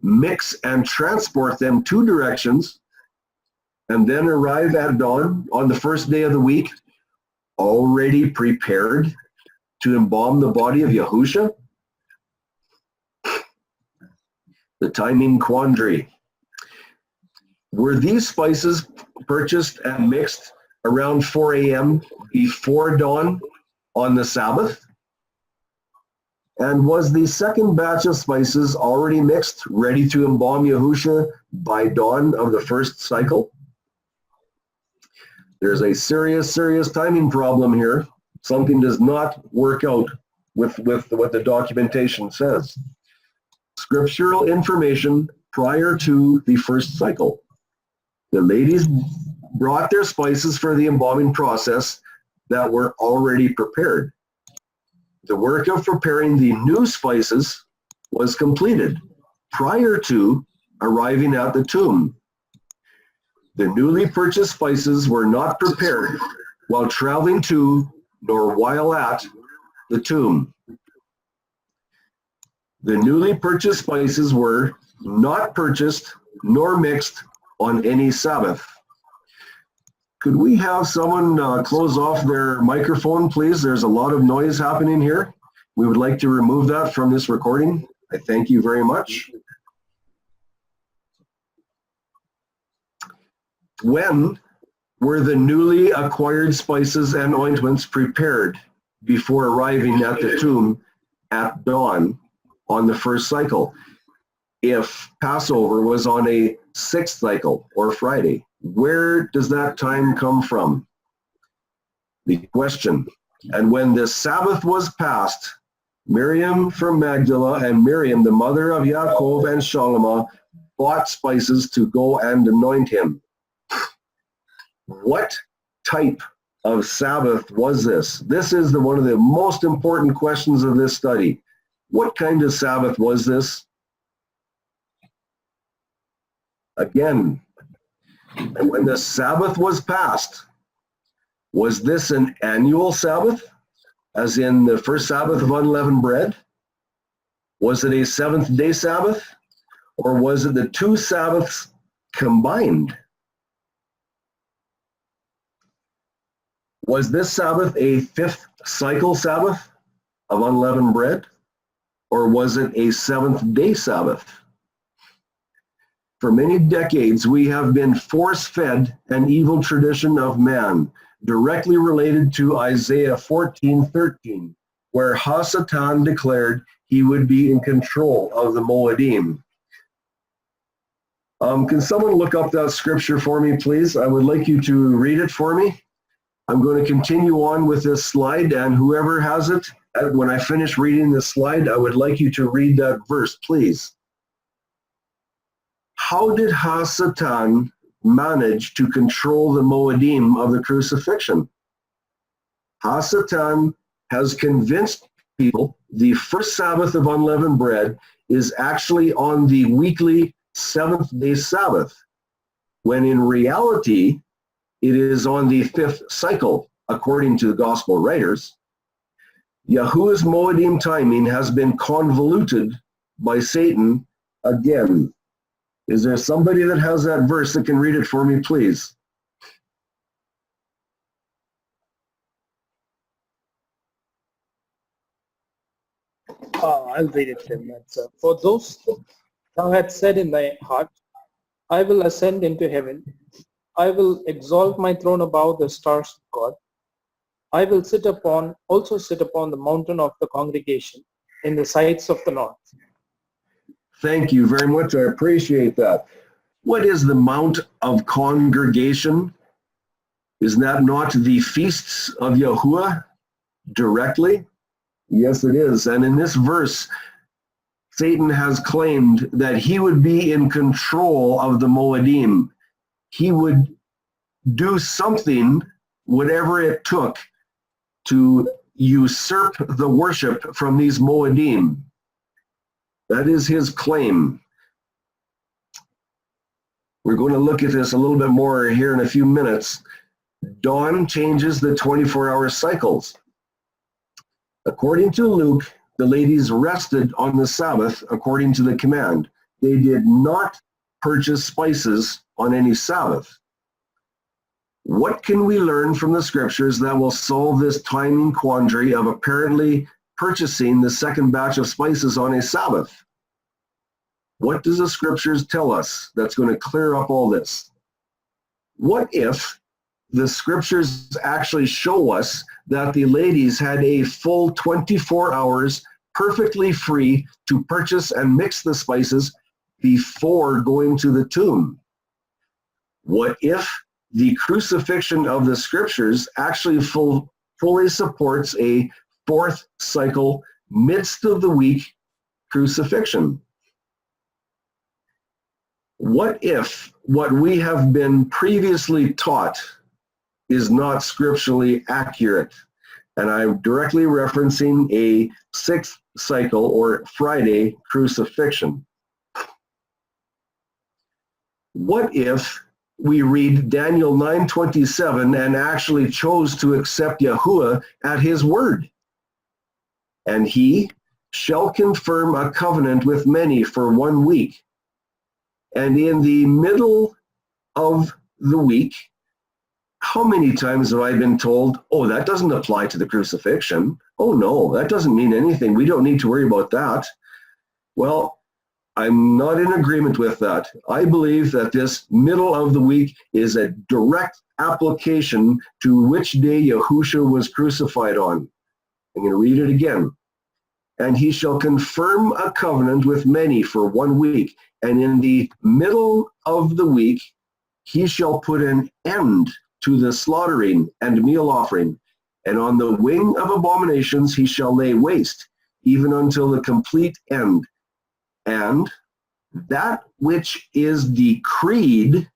mix and transport them two directions, and then arrive at dawn on the first day of the week, already prepared to embalm the body of Yahusha? The timing quandary. Were these spices purchased and mixed around 4 a.m. before dawn on the Sabbath? And was the second batch of spices already mixed, ready to embalm Yahusha by dawn of the first cycle? There's a serious timing problem here. Something does not work out with what the documentation says. Scriptural information prior to the first cycle. The ladies brought their spices for the embalming process that were already prepared. The work of preparing the new spices was completed. prior to arriving at the tomb. The newly purchased spices were not prepared while traveling to nor while at the tomb. The newly purchased spices were not purchased nor mixed on any Sabbath. Could we have someone close off their microphone, please? There's a lot of noise happening here. We would like to remove that from this recording. I thank you very much. When were the newly acquired spices and ointments prepared before arriving at the tomb at dawn on the first cycle? If Passover was on a sixth cycle or Friday, where does that time come from? The question. And when the Sabbath was passed, Miriam from Magdala and Miriam, the mother of Yaakov and Shalomah, bought spices to go and anoint him. What type of Sabbath was this? This is one of the most important questions of this study. What kind of Sabbath was this? Again, and when the Sabbath was passed, was this an annual Sabbath, as in the first Sabbath of unleavened bread? Was it a seventh-day Sabbath, or was it the two Sabbaths combined? Was this Sabbath a fifth cycle Sabbath of unleavened bread, or was it a seventh-day Sabbath? For many decades, we have been force-fed an evil tradition of man, directly related to Isaiah 14:13, where Hasatan declared he would be in control of the Moedim. Can someone look up that scripture for me, please? I would like you to read it for me. I'm going to continue on with this slide, and whoever has it, when I finish reading this slide, I would like you to read that verse, please. How did Hasatan manage to control the Moedim of the crucifixion? Hasatan has convinced people the first Sabbath of unleavened bread is actually on the weekly seventh-day Sabbath, when in reality, it is on the fifth cycle, according to the gospel writers. Yahuwah's Moedim timing has been convoluted by Satan again. Is there somebody that has that verse that can read it for me, please? I'll read it then. For those thou had said in thy heart, I will ascend into heaven. I will exalt my throne above the stars of God. I will also sit upon the mountain of the congregation in the sides of the north. Thank you very much. I appreciate that. What is the Mount of Congregation? Is that not the feasts of Yahuwah directly? Yes, it is. And in this verse, Satan has claimed that he would be in control of the Moedim. He would do something, whatever it took, to usurp the worship from these Moedim. That is his claim. We're going to look at this a little bit more here in a few minutes. Dawn changes the 24-hour cycles. According to Luke, the ladies rested on the Sabbath according to the command. They did not purchase spices on any Sabbath. What can we learn from the scriptures that will solve this timing quandary of apparently purchasing the second batch of spices on a Sabbath? What does the scriptures tell us that's going to clear up all this? What if the scriptures actually show us that the ladies had a full 24 hours perfectly free to purchase and mix the spices before going to the tomb? What if the crucifixion of the scriptures actually fully supports a fourth cycle, midst of the week crucifixion? What if what we have been previously taught is not scripturally accurate? And I'm directly referencing a sixth cycle or Friday crucifixion. What if we read Daniel 9:27 and actually chose to accept Yahuwah at his word? And he shall confirm a covenant with many for 1 week. And in the middle of the week, how many times have I been told, oh, that doesn't apply to the crucifixion. Oh, no, that doesn't mean anything. We don't need to worry about that. Well, I'm not in agreement with that. I believe that this middle of the week is a direct application to which day Yahusha was crucified on. I'm going to read it again. And he shall confirm a covenant with many for 1 week. And in the middle of the week, he shall put an end to the slaughtering and meal offering. And on the wing of abominations he shall lay waste, even until the complete end. And that which is decreed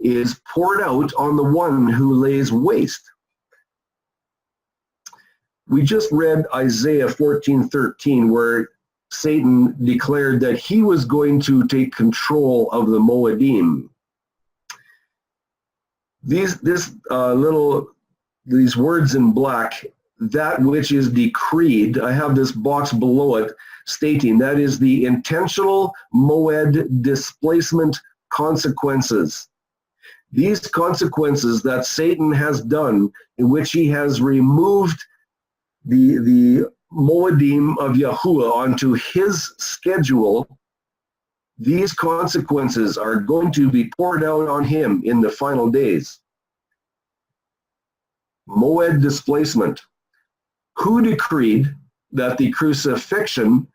is poured out on the one who lays waste. We just read Isaiah 14:13, where Satan declared that he was going to take control of the Moedim. These words in black, that which is decreed, I have this box below it stating that is the intentional Moed displacement consequences. These consequences that Satan has done, in which he has removed the Moedim of Yahuwah onto his schedule, these consequences are going to be poured out on him in the final days. Moed displacement. Who decreed that the crucifixion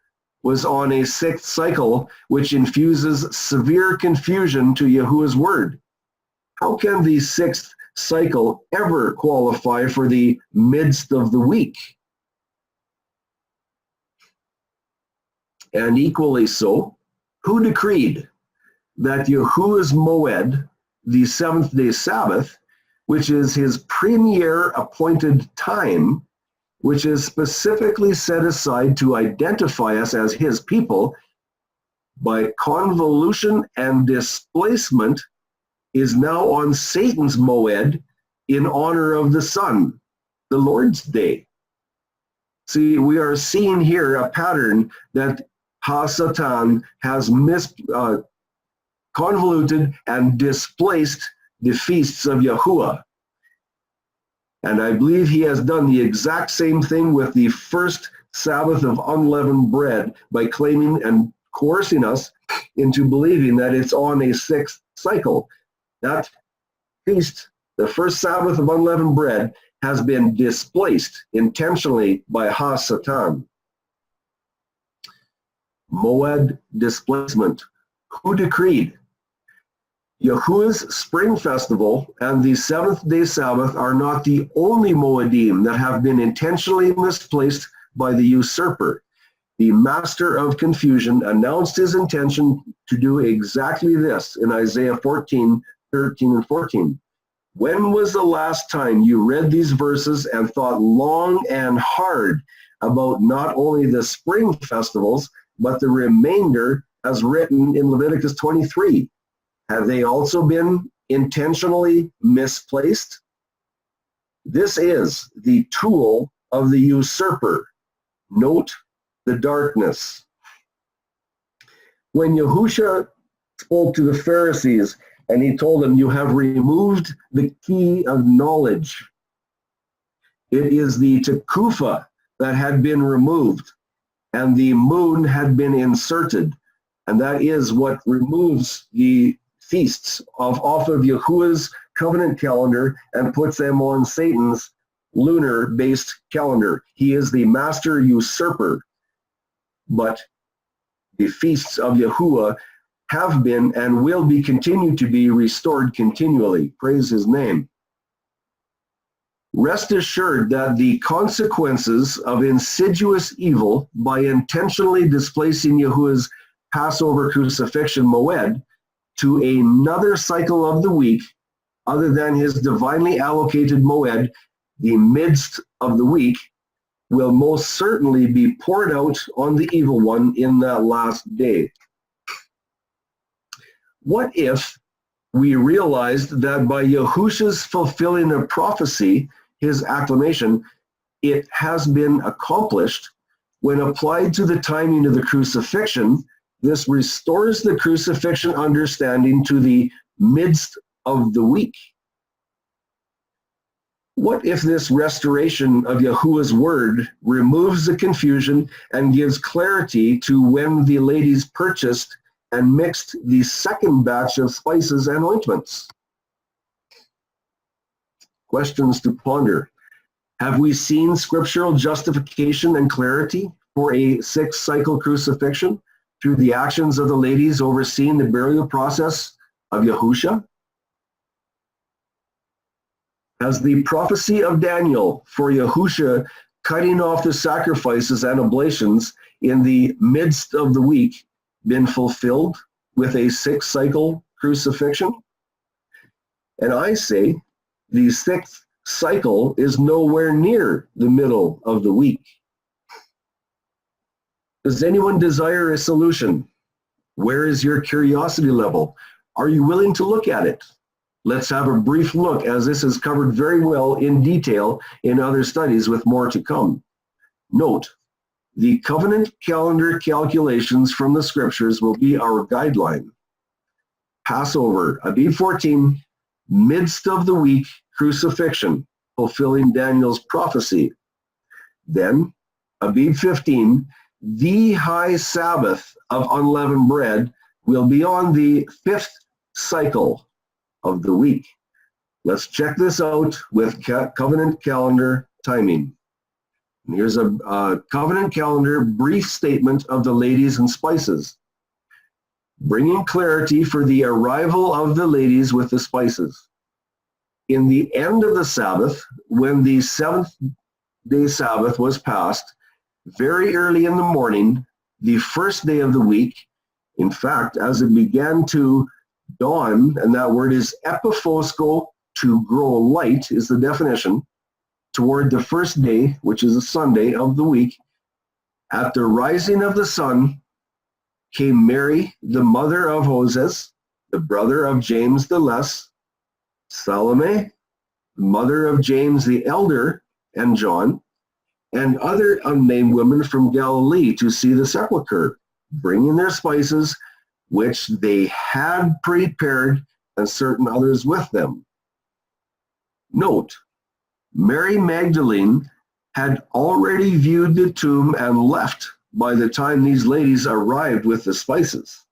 was on a 6th cycle, which infuses severe confusion to Yahuwah's word? How can the 6th cycle ever qualify for the midst of the week? And equally so, who decreed that Yahuwah's Moed, the 7th-day Sabbath, which is his premier appointed time, which is specifically set aside to identify us as his people, by convolution and displacement, is now on Satan's Moed in honor of the Son, the Lord's Day? See, we are seeing here a pattern that Ha-Satan has convoluted and displaced the feasts of Yahuwah. And I believe he has done the exact same thing with the first Sabbath of unleavened bread by claiming and coercing us into believing that it's on a 6th cycle. That feast, the first Sabbath of unleavened bread, has been displaced intentionally by Ha-Satan. Moed displacement. Who decreed? Yahuwah's Spring Festival and the 7th-day Sabbath are not the only Moedim that have been intentionally misplaced by the usurper. The master of confusion announced his intention to do exactly this in Isaiah 14:13 and 14. When was the last time you read these verses and thought long and hard about not only the spring festivals, but the remainder as written in Leviticus 23? Have they also been intentionally misplaced? This is the tool of the usurper. Note the darkness. When Yahusha spoke to the Pharisees and he told them, you have removed the key of knowledge. It is the Tekufa that had been removed and the moon had been inserted. And that is what removes the feasts off of Yahuwah's covenant calendar and puts them on Satan's lunar-based calendar. He is the master usurper. But the feasts of Yahuwah have been and will be continued to be restored continually. Praise his name. Rest assured that the consequences of insidious evil by intentionally displacing Yahuwah's Passover crucifixion Moed to another cycle of the week other than his divinely allocated Moed, the midst of the week, will most certainly be poured out on the evil one in that last day. What if we realized that by Yahusha's fulfilling a prophecy, his acclamation, it has been accomplished? When applied to the timing of the crucifixion, this restores the crucifixion understanding to the midst of the week. What if this restoration of Yahuwah's word removes the confusion and gives clarity to when the ladies purchased and mixed the second batch of spices and ointments? Questions to ponder. Have we seen scriptural justification and clarity for a 6-cycle crucifixion through the actions of the ladies overseeing the burial process of Yahusha? Has the prophecy of Daniel for Yahusha cutting off the sacrifices and oblations in the midst of the week been fulfilled with a 6-cycle crucifixion? And I say the 6th cycle is nowhere near the middle of the week. Does anyone desire a solution? Where is your curiosity level? Are you willing to look at it? Let's have a brief look, as this is covered very well in detail in other studies with more to come. Note, the covenant calendar calculations from the scriptures will be our guideline. Passover, Abib 14, midst of the week, crucifixion, fulfilling Daniel's prophecy. Then, Abib 15, the high Sabbath of unleavened bread will be on the 5th cycle of the week. Let's check this out with covenant calendar timing. And here's a covenant calendar brief statement of the ladies and spices, bringing clarity for the arrival of the ladies with the spices. In the end of the Sabbath, when the 7th-day Sabbath was passed, very early in the morning, the first day of the week, in fact, as it began to dawn, and that word is epiphosko, to grow light is the definition, toward the first day, which is a Sunday of the week, at the rising of the sun, came Mary, the mother of Moses, the brother of James the Less, Salome, mother of James the Elder and John, and other unnamed women from Galilee to see the sepulchre, bringing their spices, which they had prepared, and certain others with them. Note, Mary Magdalene had already viewed the tomb and left by the time these ladies arrived with the spices.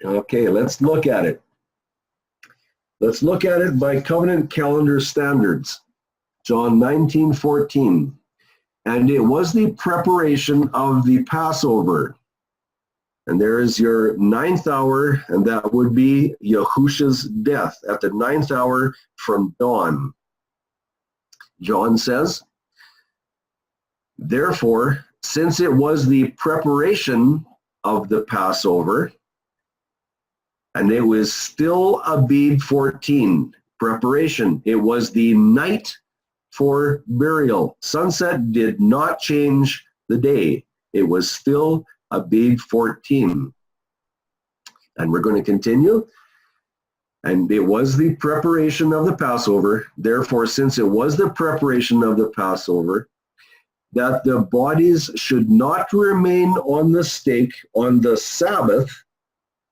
Okay, let's look at it. Let's look at it by covenant calendar standards. John 19:14. And it was the preparation of the Passover. And there is your 9th hour, and that would be Yahusha's death at the 9th hour from dawn. John says, therefore, since it was the preparation of the Passover, and it was still Abib 14, preparation. It was the night for burial. Sunset did not change the day. It was still Abib 14. And we're going to continue. And it was the preparation of the Passover. Therefore, since it was the preparation of the Passover, that the bodies should not remain on the stake on the Sabbath,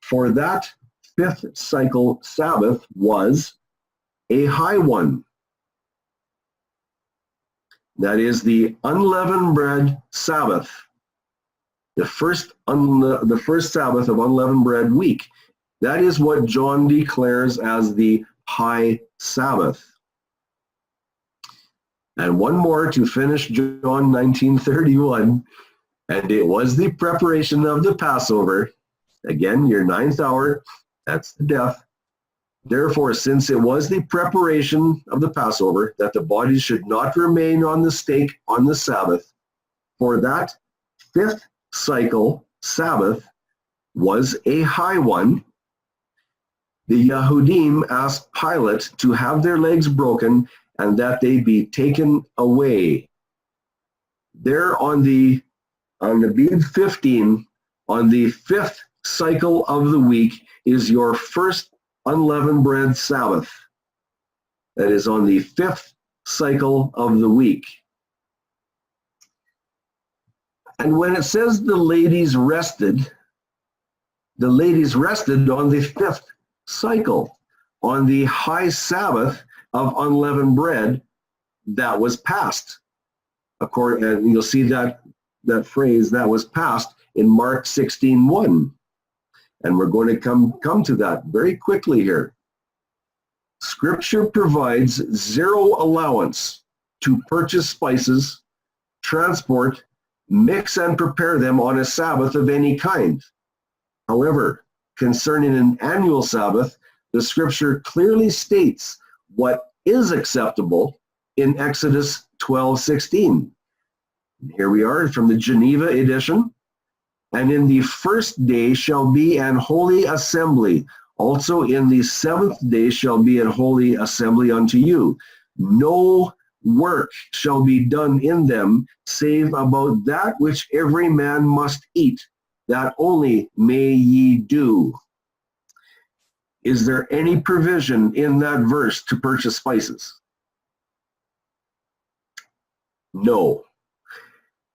for that 5th cycle Sabbath was a high one. That is the unleavened bread Sabbath, the first Sabbath of unleavened bread week. That is what John declares as the high Sabbath. And one more to finish John 19:31. And it was the preparation of the Passover. Again, your 9th hour, that's the death. Therefore, since it was the preparation of the Passover, that the bodies should not remain on the stake on the Sabbath, for that 5th cycle Sabbath was a high one, the Yahudim asked Pilate to have their legs broken and that they be taken away. There on the Abib 15, on the 5th cycle of the week is your first unleavened bread Sabbath. That is on the 5th cycle of the week. And when it says the ladies rested on the 5th cycle, on the high Sabbath of unleavened bread that was passed. And you'll see that phrase, that was passed, in Mark 16:1. And we're going to come to that very quickly here. Scripture provides zero allowance to purchase spices, transport, mix and prepare them on a Sabbath of any kind. However, concerning an annual Sabbath, the Scripture clearly states what is acceptable in Exodus 12:16. Here we are from the Geneva edition. And in the first day shall be an holy assembly. Also in the 7th day shall be an holy assembly unto you. No work shall be done in them, save about that which every man must eat. That only may ye do. Is there any provision in that verse to purchase spices? No.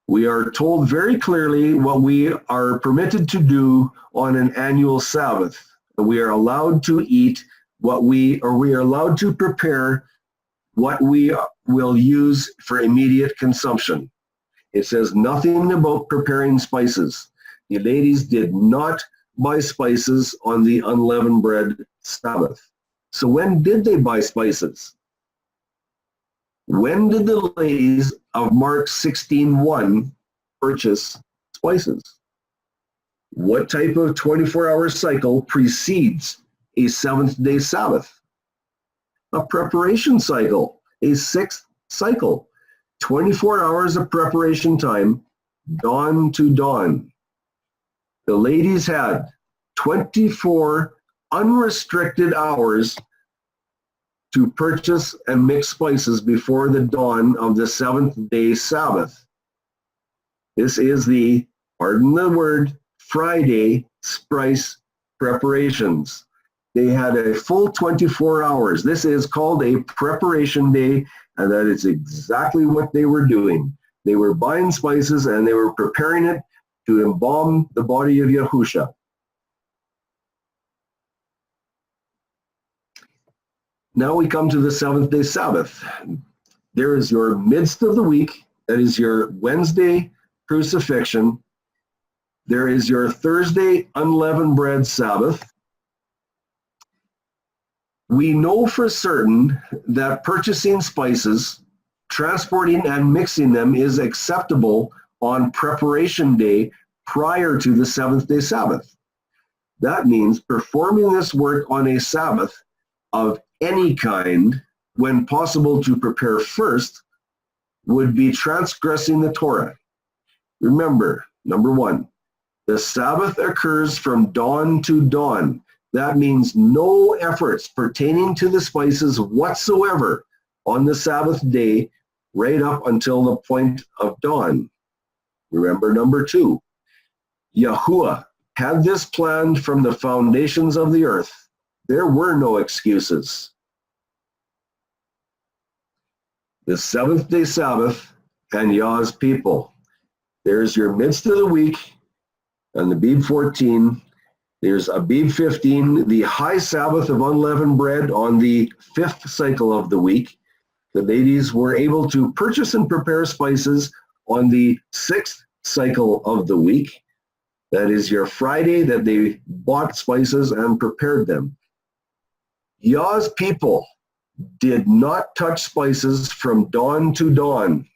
We are told very clearly what we are permitted to do on an annual Sabbath. We are allowed to eat we are allowed to prepare what we will use for immediate consumption. It says nothing about preparing spices. The ladies did not buy spices on the unleavened bread Sabbath. So when did they buy spices? When did the ladies of Mark 16:1 purchase spices? What type of 24-hour cycle precedes a 7th-day Sabbath? A preparation cycle, a 6th cycle. 24 hours of preparation time, dawn to dawn. The ladies had 24 unrestricted hours to purchase and mix spices before the dawn of the 7th-day Sabbath. This is the, pardon the word, Friday spice preparations. They had a full 24 hours. This is called a preparation day, and that is exactly what they were doing. They were buying spices and they were preparing it to embalm the body of Yahusha. Now we come to the 7th-day Sabbath. There is your midst of the week. That is your Wednesday Crucifixion. There is your Thursday unleavened bread Sabbath. We know for certain that purchasing spices, transporting and mixing them is acceptable on preparation day prior to the 7th-day Sabbath. That means performing this work on a Sabbath of any kind, when possible to prepare first, would be transgressing the Torah. Remember, number one, the Sabbath occurs from dawn to dawn. That means no efforts pertaining to the spices whatsoever on the Sabbath day right up until the point of dawn. Remember, number two, Yahuwah had this planned from the foundations of the earth. There were no excuses. The 7th-day Sabbath and Yah's people. There's your midst of the week on the Abib 14. There's Abib 15, the high Sabbath of unleavened bread on the 5th cycle of the week. The ladies were able to purchase and prepare spices on the 6th cycle of the week. That is your Friday that they bought spices and prepared them. Yah's people did not touch spices from dawn to dawn.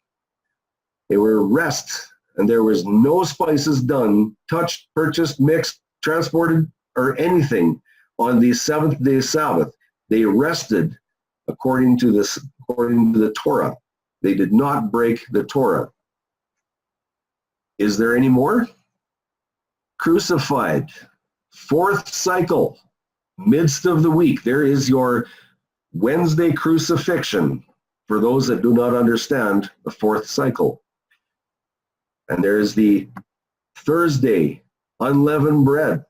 They were rest, and there was no spices done, touched, purchased, mixed, transported, or anything on the 7th-day Sabbath. They rested according to the Torah. They did not break the Torah. Is there any more? Crucified, 4th cycle, midst of the week. There is your Wednesday Crucifixion, for those that do not understand the 4th cycle. And there's the Thursday unleavened bread.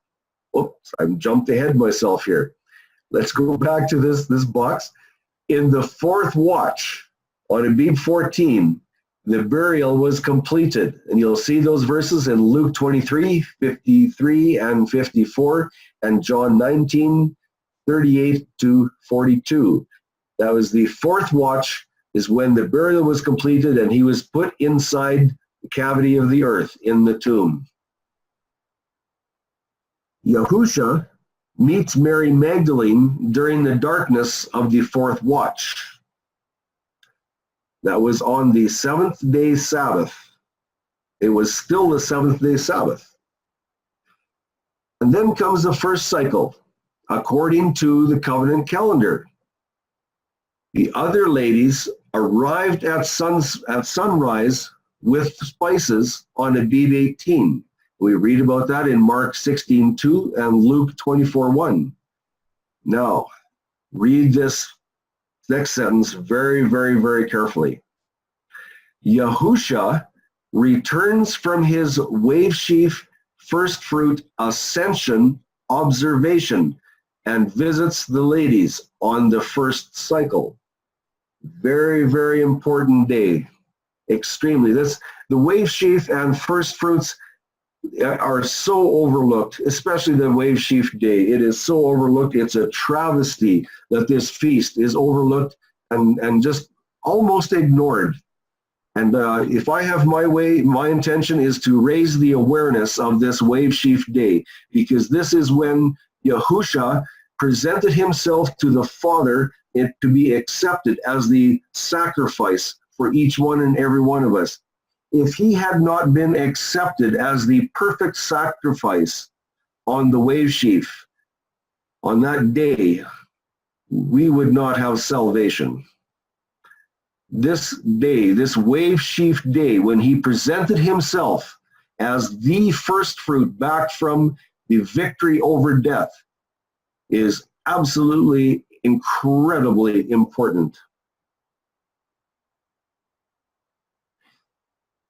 Oops, I've jumped ahead myself here. Let's go back to this box. In the fourth watch, on Abib 14, the burial was completed. And you'll see those verses in Luke 23, 53 and 54, and John 19, 38 to 42. That was the fourth watch, is when the burial was completed and he was put inside the cavity of the earth in the tomb. Yahusha meets Mary Magdalene during the darkness of the fourth watch. That was on the seventh-day Sabbath. It was still the seventh-day Sabbath. And then comes the first cycle, according to the covenant calendar. The other ladies arrived at sunrise with spices on Abib 18. We read about that in Mark 16:2 and Luke 24:1. Now, read this next sentence very, very, very carefully. Yahusha returns from his wave sheaf first fruit ascension observation and visits the ladies on the first cycle. Very, very important day. Extremely. The wave sheaf and first fruits are so overlooked, especially the wave sheaf day. It is so overlooked. It's a travesty that this feast is overlooked and just almost ignored. And if I have my way, my intention is to raise the awareness of this wave sheaf day, because this is when Yahusha presented himself to the Father to be accepted as the sacrifice for each one and every one of us. If he had not been accepted as the perfect sacrifice on the wave sheaf, on that day, we would not have salvation. This day, this wave sheaf day, when he presented himself as the first fruit back from the victory over death, is absolutely incredibly important.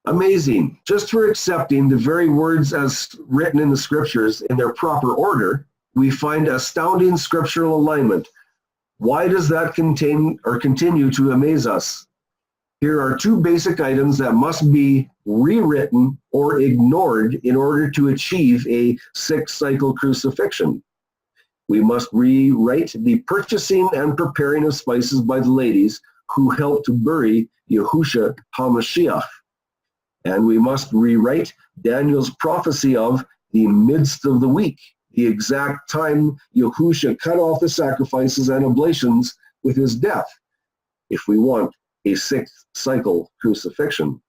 Amazing. Just for accepting the very words as written in the scriptures in their proper order, we find astounding scriptural alignment. Why does that continue to amaze us? Here are two basic items that must be rewritten or ignored in order to achieve a six-cycle crucifixion. We must rewrite the purchasing and preparing of spices by the ladies who helped to bury Yahusha HaMashiach. And we must rewrite Daniel's prophecy of the midst of the week, the exact time Yahusha cut off the sacrifices and oblations with his death, if we want a sixth cycle crucifixion.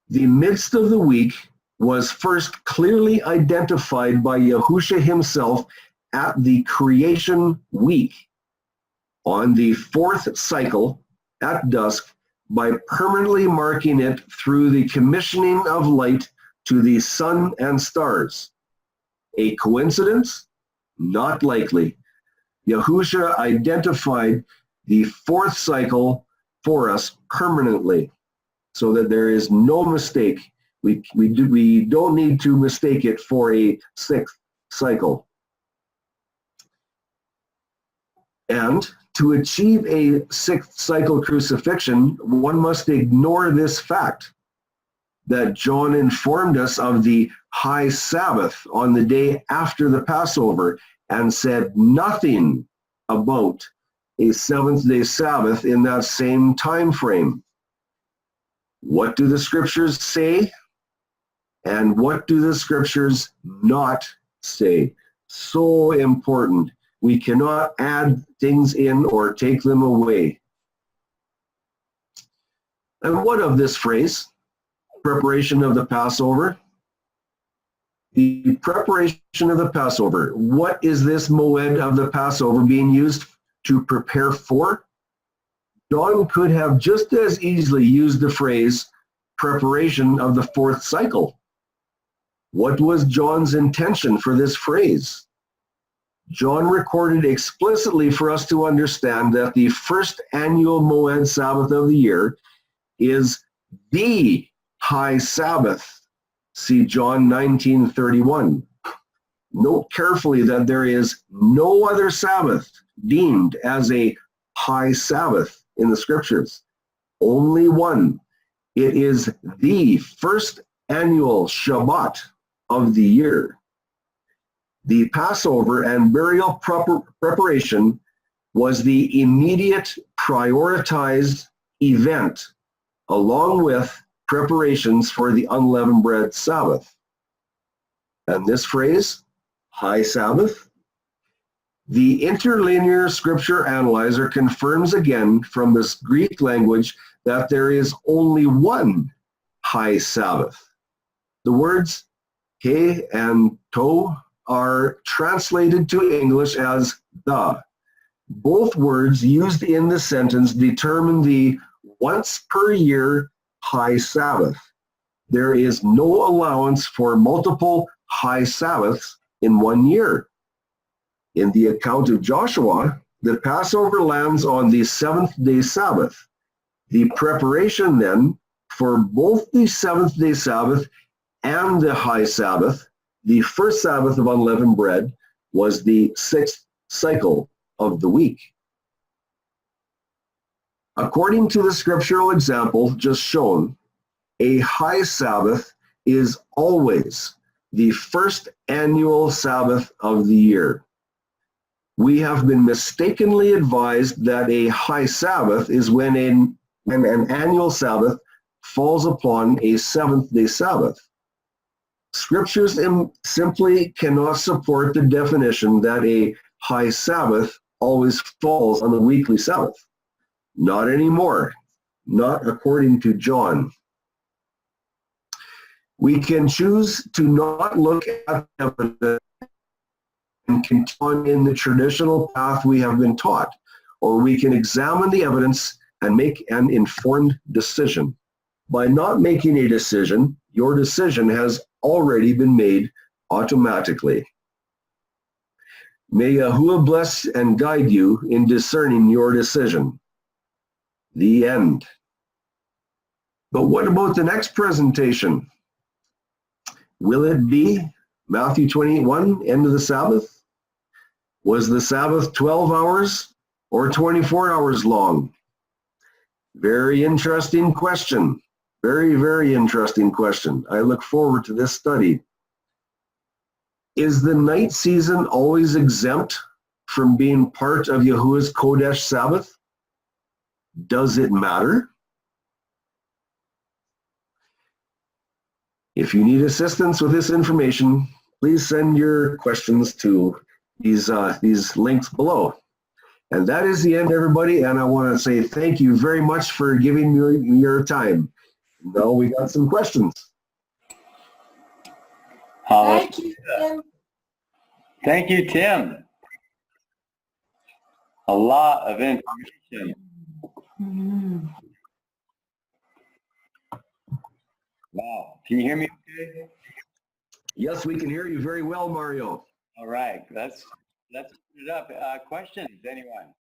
The midst of the week was first clearly identified by Yahusha himself at the creation week, on the fourth cycle at dusk, by permanently marking it through the commissioning of light to the sun and stars. A coincidence? Not likely. Yahusha identified the fourth cycle for us permanently, so that there is no mistake. We don't need to mistake it for a sixth cycle. And to achieve a sixth cycle crucifixion, one must ignore this fact that John informed us of the high Sabbath on the day after the Passover and said nothing about a seventh-day Sabbath in that same time frame. What do the scriptures say? And what do the scriptures not say? So important. We cannot add things in or take them away. And what of this phrase, preparation of the Passover? The preparation of the Passover. What is this moed of the Passover being used to prepare for? John could have just as easily used the phrase preparation of the fourth cycle. What was John's intention for this phrase? John recorded explicitly for us to understand that the first annual Moed Sabbath of the year is the high Sabbath. See John 19:31. Note carefully that there is no other Sabbath deemed as a high Sabbath in the scriptures. Only one. It is the first annual Shabbat of the year. The Passover and burial preparation was the immediate prioritized event, along with preparations for the unleavened bread Sabbath. And this phrase, high Sabbath, the interlinear scripture analyzer confirms again from this Greek language that there is only one high Sabbath. The words he and to are translated to English as the. Both words used in the sentence determine the once per year high Sabbath. There is no allowance for multiple high Sabbaths in 1 year. In the account of Joshua, the Passover lands on the seventh-day Sabbath. The preparation then for both the seventh-day Sabbath and the high Sabbath, the first Sabbath of unleavened bread, was the sixth cycle of the week. According to the scriptural example just shown, a high Sabbath is always the first annual Sabbath of the year. We have been mistakenly advised that a high Sabbath is when an annual Sabbath falls upon a seventh-day Sabbath. Scriptures simply cannot support the definition that a high Sabbath always falls on the weekly Sabbath. Not anymore. Not according to John. We can choose to not look at evidence and continue in the traditional path we have been taught, or we can examine the evidence and make an informed decision. By not making a decision, your decision has already been made automatically. May Yahuwah bless and guide you in discerning your decision. The end. But what about the next presentation? Will it be Matthew 28:1, end of the Sabbath? Was the Sabbath 12 hours or 24 hours long? Very interesting question. Very, very interesting question. I look forward to this study. Is the night season always exempt from being part of Yahuwah's Kodesh Sabbath? Does it matter? If you need assistance with this information, please send your questions to these links below. And that is the end, everybody. And I want to say thank you very much for giving me your time. Now we got some questions. Thank you, Tim. Thank you, Tim. A lot of information. Mm-hmm. Wow. Can you hear me okay? Yes, we can hear you very well, Mario. All right. Let's put it up. Questions, anyone?